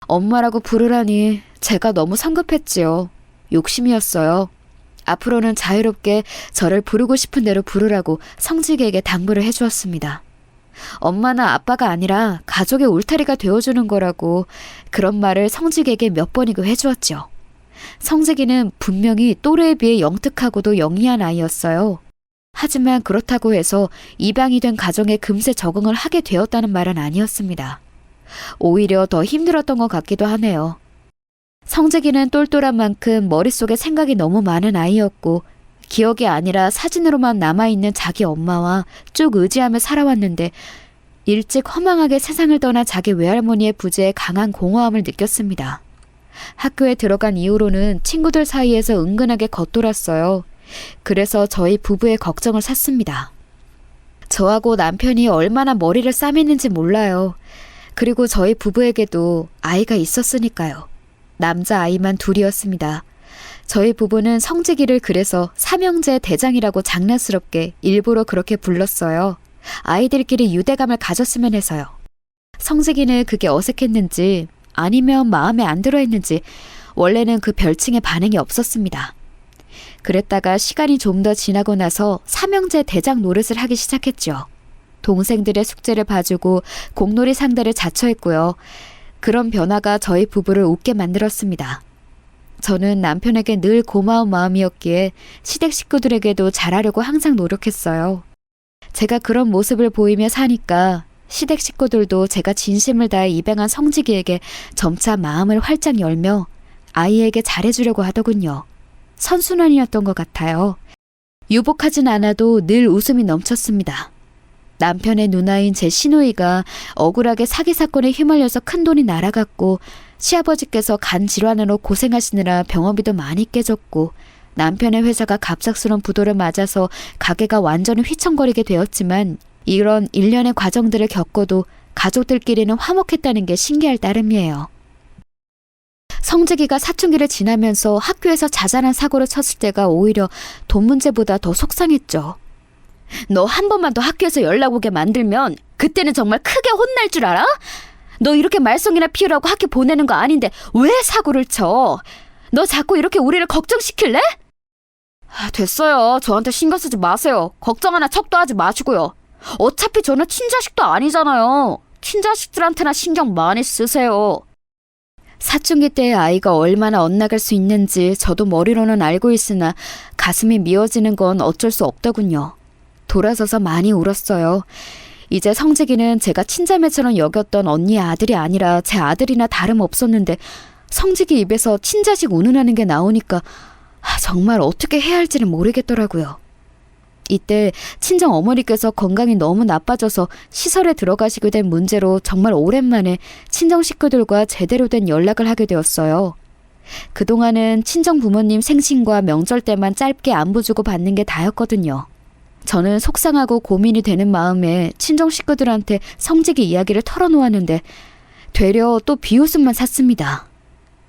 Speaker 2: 엄마라고 부르라니 제가 너무 성급했지요. 욕심이었어요. 앞으로는 자유롭게 저를 부르고 싶은 대로 부르라고 성직에게 당부를 해주었습니다. 엄마나 아빠가 아니라 가족의 울타리가 되어주는 거라고 그런 말을 성직에게 몇 번이고 해주었죠. 성직이는 분명히 또래에 비해 영특하고도 영리한 아이였어요. 하지만 그렇다고 해서 입양이 된 가정에 금세 적응을 하게 되었다는 말은 아니었습니다. 오히려 더 힘들었던 것 같기도 하네요. 성재기는 똘똘한 만큼 머릿속에 생각이 너무 많은 아이였고 기억이 아니라 사진으로만 남아있는 자기 엄마와 쭉 의지하며 살아왔는데 일찍 허망하게 세상을 떠난 자기 외할머니의 부재에 강한 공허함을 느꼈습니다. 학교에 들어간 이후로는 친구들 사이에서 은근하게 겉돌았어요. 그래서 저희 부부의 걱정을 샀습니다. 저하고 남편이 얼마나 머리를 싸맸는지 몰라요. 그리고 저희 부부에게도 아이가 있었으니까요. 남자아이만 둘이었습니다. 저희 부부는 성직이를 그래서 삼형제 대장이라고 장난스럽게 일부러 그렇게 불렀어요. 아이들끼리 유대감을 가졌으면 해서요. 성직이는 그게 어색했는지 아니면 마음에 안 들어 했는지 원래는 그 별칭에 반응이 없었습니다. 그랬다가 시간이 좀 더 지나고 나서 삼형제 대장 노릇을 하기 시작했죠. 동생들의 숙제를 봐주고 공놀이 상대를 자처했고요. 그런 변화가 저희 부부를 웃게 만들었습니다. 저는 남편에게 늘 고마운 마음이었기에 시댁 식구들에게도 잘하려고 항상 노력했어요. 제가 그런 모습을 보이며 사니까 시댁 식구들도 제가 진심을 다해 입양한 성직이에게 점차 마음을 활짝 열며 아이에게 잘해주려고 하더군요. 선순환이었던 것 같아요. 유복하진 않아도 늘 웃음이 넘쳤습니다. 남편의 누나인 제 시누이가 억울하게 사기 사건에 휘말려서 큰돈이 날아갔고 시아버지께서 간 질환으로 고생하시느라 병원비도 많이 깨졌고 남편의 회사가 갑작스런 부도를 맞아서 가게가 완전히 휘청거리게 되었지만 이런 일련의 과정들을 겪어도 가족들끼리는 화목했다는 게 신기할 따름이에요. 성직이가 사춘기를 지나면서 학교에서 자잘한 사고를 쳤을 때가 오히려 돈 문제보다 더 속상했죠. 너 한 번만 더 학교에서 연락 오게 만들면 그때는 정말 크게 혼날 줄 알아? 너 이렇게 말썽이나 피우라고 학교 보내는 거 아닌데 왜 사고를 쳐? 너 자꾸 이렇게 우리를 걱정시킬래? 됐어요. 저한테 신경 쓰지 마세요. 걱정 하나 척도 하지 마시고요. 어차피 저는 친자식도 아니잖아요. 친자식들한테나 신경 많이 쓰세요. 사춘기 때의 아이가 얼마나 엇나갈 수 있는지 저도 머리로는 알고 있으나 가슴이 미어지는 건 어쩔 수 없더군요. 돌아서서 많이 울었어요. 이제 성직이는 제가 친자매처럼 여겼던 언니의 아들이 아니라 제 아들이나 다름없었는데 성직이 입에서 친자식 운운하는 게 나오니까 정말 어떻게 해야 할지를 모르겠더라고요. 이때 친정 어머니께서 건강이 너무 나빠져서 시설에 들어가시게 된 문제로 정말 오랜만에 친정 식구들과 제대로 된 연락을 하게 되었어요. 그동안은 친정 부모님 생신과 명절 때만 짧게 안부 주고 받는 게 다였거든요. 저는 속상하고 고민이 되는 마음에 친정 식구들한테 성직이 이야기를 털어놓았는데 되려 또 비웃음만 샀습니다.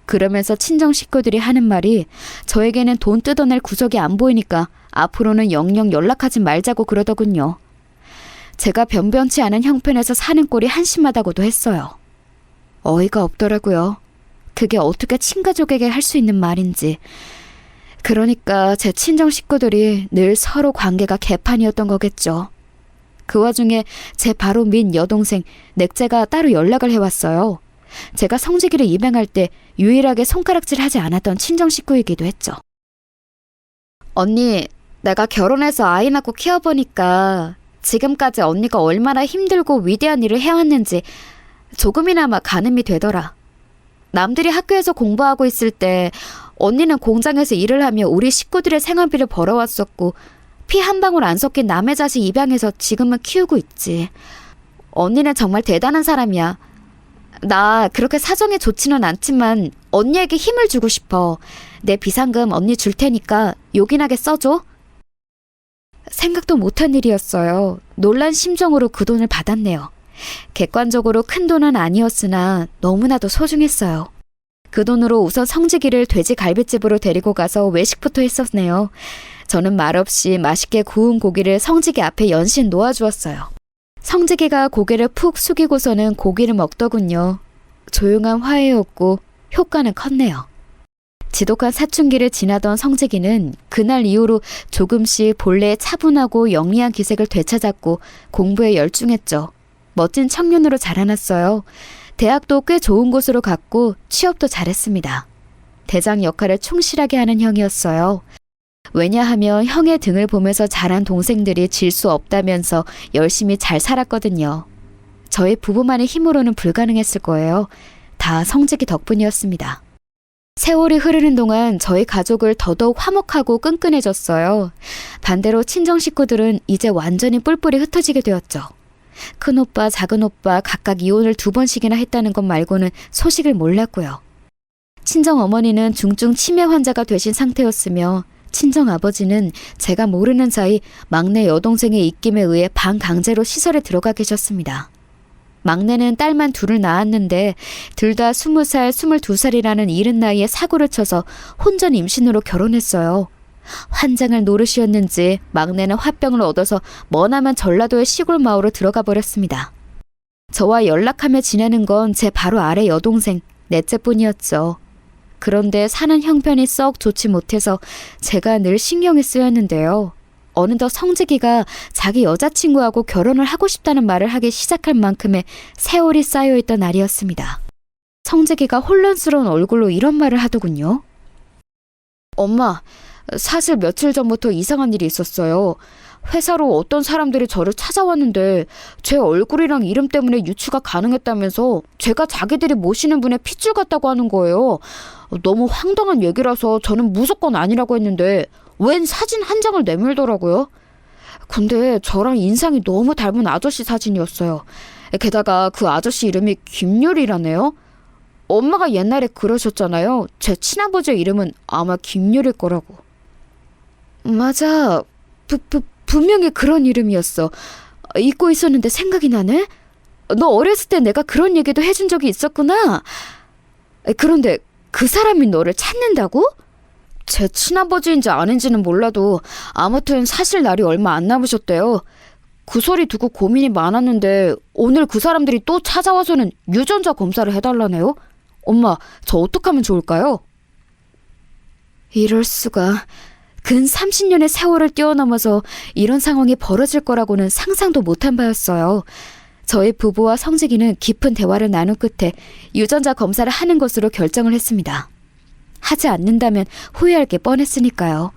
Speaker 2: 그러면서 친정 식구들이 하는 말이 저에게는 돈 뜯어낼 구석이 안 보이니까 앞으로는 영영 연락하지 말자고 그러더군요. 제가 변변치 않은 형편에서 사는 꼴이 한심하다고도 했어요. 어이가 없더라고요. 그게 어떻게 친가족에게 할 수 있는 말인지. 그러니까 제 친정 식구들이 늘 서로 관계가 개판이었던 거겠죠. 그 와중에 제 바로 밑 여동생 넥제가 따로 연락을 해왔어요. 제가 성직이를 입양할 때 유일하게 손가락질 하지 않았던 친정 식구이기도 했죠. 언니, 내가 결혼해서 아이 낳고 키워보니까 지금까지 언니가 얼마나 힘들고 위대한 일을 해왔는지 조금이나마 가늠이 되더라. 남들이 학교에서 공부하고 있을 때 언니는 공장에서 일을 하며 우리 식구들의 생활비를 벌어왔었고 피 한 방울 안 섞인 남의 자식 입양해서 지금은 키우고 있지. 언니는 정말 대단한 사람이야. 나 그렇게 사정이 좋지는 않지만 언니에게 힘을 주고 싶어. 내 비상금 언니 줄 테니까 요긴하게 써줘. 생각도 못한 일이었어요. 놀란 심정으로 그 돈을 받았네요. 객관적으로 큰 돈은 아니었으나 너무나도 소중했어요. 그 돈으로 우선 성직이를 돼지 갈비집으로 데리고 가서 외식부터 했었네요. 저는 말없이 맛있게 구운 고기를 성직이 앞에 연신 놓아주었어요. 성직이가 고개를 푹 숙이고서는 고기를 먹더군요. 조용한 화해였고 효과는 컸네요. 지독한 사춘기를 지나던 성직이는 그날 이후로 조금씩 본래의 차분하고 영리한 기색을 되찾았고 공부에 열중했죠. 멋진 청년으로 자라났어요. 대학도 꽤 좋은 곳으로 갔고 취업도 잘했습니다. 대장 역할을 충실하게 하는 형이었어요. 왜냐하면 형의 등을 보면서 자란 동생들이 질 수 없다면서 열심히 잘 살았거든요. 저희 부부만의 힘으로는 불가능했을 거예요. 다 성직이 덕분이었습니다. 세월이 흐르는 동안 저희 가족을 더더욱 화목하고 끈끈해졌어요. 반대로 친정 식구들은 이제 완전히 뿔뿔이 흩어지게 되었죠. 큰오빠, 작은오빠 각각 이혼을 2번씩이나 했다는 것 말고는 소식을 몰랐고요. 친정 어머니는 중증 치매 환자가 되신 상태였으며 친정 아버지는 제가 모르는 사이 막내 여동생의 입김에 의해 반강제로 시설에 들어가 계셨습니다. 막내는 딸만 둘을 낳았는데 둘 다 20살, 22살이라는 이른 나이에 사고를 쳐서 혼전 임신으로 결혼했어요. 환장을 노릇이었는지 막내는 화병을 얻어서 머나먼 전라도의 시골 마을로 들어가 버렸습니다. 저와 연락하며 지내는 건 제 바로 아래 여동생, 넷째뿐이었죠. 그런데 사는 형편이 썩 좋지 못해서 제가 늘 신경이 쓰였는데요. 어느덧 성직이가 자기 여자친구하고 결혼을 하고 싶다는 말을 하기 시작할 만큼의 세월이 쌓여있던 날이었습니다. 성직이가 혼란스러운 얼굴로 이런 말을 하더군요. 엄마, 사실 며칠 전부터 이상한 일이 있었어요. 회사로 어떤 사람들이 저를 찾아왔는데 제 얼굴이랑 이름 때문에 유추가 가능했다면서 제가 자기들이 모시는 분의 핏줄 같다고 하는 거예요. 너무 황당한 얘기라서 저는 무조건 아니라고 했는데 웬 사진 한 장을 내밀더라고요. 근데 저랑 인상이 너무 닮은 아저씨 사진이었어요. 게다가 그 아저씨 이름이 김유리라네요. 엄마가 옛날에 그러셨잖아요. 제 친아버지의 이름은 아마 김유리일 거라고. 맞아. 분명히 그런 이름이었어. 잊고 있었는데 생각이 나네? 너 어렸을 때 내가 그런 얘기도 해준 적이 있었구나. 그런데 그 사람이 너를 찾는다고? 제 친아버지인지 아닌지는 몰라도 아무튼 사실 날이 얼마 안 남으셨대요. 그 소리 듣고 고민이 많았는데 오늘 그 사람들이 또 찾아와서는 유전자 검사를 해달라네요. 엄마, 저 어떡하면 좋을까요? 이럴 수가. 근 30년의 세월을 뛰어넘어서 이런 상황이 벌어질 거라고는 상상도 못한 바였어요. 저희 부부와 성직이는 깊은 대화를 나눈 끝에 유전자 검사를 하는 것으로 결정을 했습니다. 하지 않는다면 후회할 게 뻔했으니까요.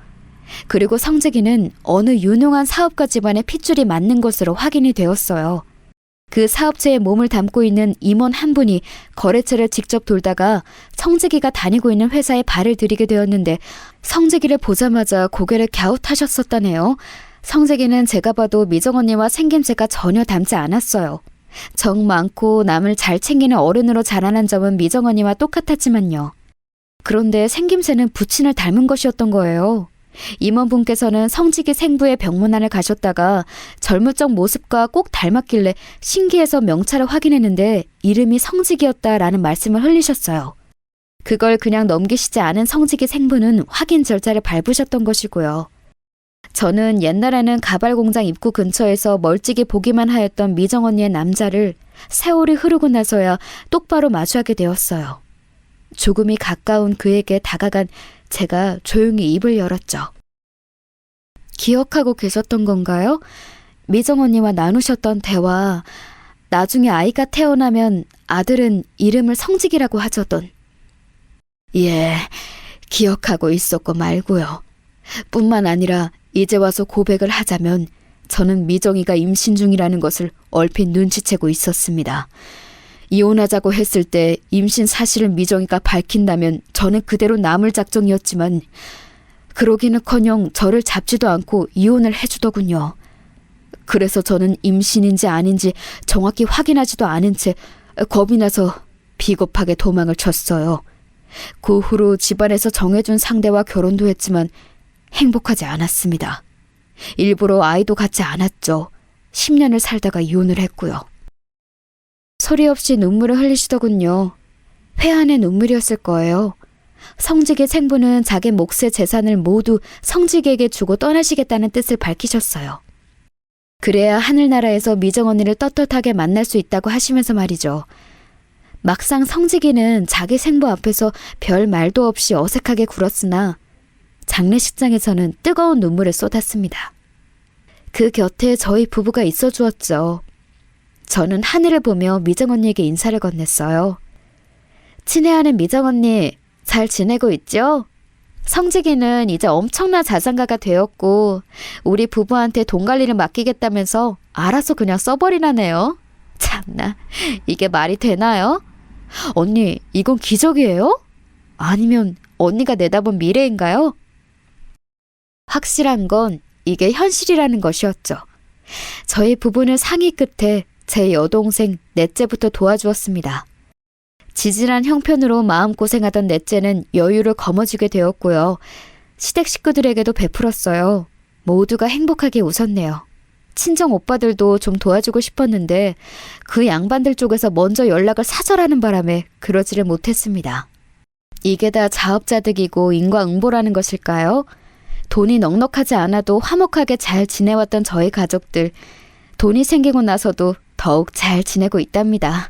Speaker 2: 그리고 성직이는 어느 유능한 사업가 집안의 핏줄이 맞는 것으로 확인이 되었어요. 그 사업체에 몸을 담고 있는 임원 한 분이 거래처를 직접 돌다가 성직이가 다니고 있는 회사에 발을 들이게 되었는데 성직이를 보자마자 고개를 갸웃하셨었다네요. 성직이는 제가 봐도 미정 언니와 생김새가 전혀 닮지 않았어요. 정 많고 남을 잘 챙기는 어른으로 자라난 점은 미정 언니와 똑같았지만요. 그런데 생김새는 부친을 닮은 것이었던 거예요. 임원분께서는 성직이 생부의 병문안을 가셨다가 젊을 적 모습과 꼭 닮았길래 신기해서 명찰을 확인했는데 이름이 성직이었다라는 말씀을 흘리셨어요. 그걸 그냥 넘기시지 않은 성직이 생부는 확인 절차를 밟으셨던 것이고요. 저는 옛날에는 가발 공장 입구 근처에서 멀찍이 보기만 하였던 미정 언니의 남자를 세월이 흐르고 나서야 똑바로 마주하게 되었어요. 조금이 가까운 그에게 다가간 제가 조용히 입을 열었죠. 기억하고 계셨던 건가요? 미정 언니와 나누셨던 대화, 나중에 아이가 태어나면 아들은 이름을 성직이라고 하저던. 예, 기억하고 있었고 말고요. 뿐만 아니라 이제 와서 고백을 하자면 저는 미정이가 임신 중이라는 것을 얼핏 눈치채고 있었습니다. 이혼하자고 했을 때 임신 사실을 미정이가 밝힌다면 저는 그대로 남을 작정이었지만 그러기는커녕 저를 잡지도 않고 이혼을 해주더군요. 그래서 저는 임신인지 아닌지 정확히 확인하지도 않은 채 겁이 나서 비겁하게 도망을 쳤어요. 그 후로 집안에서 정해준 상대와 결혼도 했지만 행복하지 않았습니다. 일부러 아이도 갖지 않았죠. 10년을 살다가 이혼을 했고요. 소리 없이 눈물을 흘리시더군요. 회한의 눈물이었을 거예요. 성직의 생부는 자기 몫의 재산을 모두 성직에게 주고 떠나시겠다는 뜻을 밝히셨어요. 그래야 하늘나라에서 미정 언니를 떳떳하게 만날 수 있다고 하시면서 말이죠. 막상 성직이는 자기 생부 앞에서 별 말도 없이 어색하게 굴었으나 장례식장에서는 뜨거운 눈물을 쏟았습니다. 그 곁에 저희 부부가 있어 주었죠. 저는 하늘을 보며 미정 언니에게 인사를 건넸어요. 친애하는 미정 언니, 잘 지내고 있죠? 성직이는 이제 엄청난 자산가가 되었고 우리 부부한테 돈 관리를 맡기겠다면서 알아서 그냥 써버리라네요. 참나, 이게 말이 되나요? 언니, 이건 기적이에요? 아니면 언니가 내다본 미래인가요? 확실한 건 이게 현실이라는 것이었죠. 저희 부부는 상의 끝에 제 여동생 넷째부터 도와주었습니다. 지질한 형편으로 마음고생하던 넷째는 여유를 거머쥐게 되었고요. 시댁 식구들에게도 베풀었어요. 모두가 행복하게 웃었네요. 친정 오빠들도 좀 도와주고 싶었는데 그 양반들 쪽에서 먼저 연락을 사절하는 바람에 그러지를 못했습니다. 이게 다 자업자득이고 인과응보라는 것일까요? 돈이 넉넉하지 않아도 화목하게 잘 지내왔던 저희 가족들, 돈이 생기고 나서도 더욱 잘 지내고 있답니다.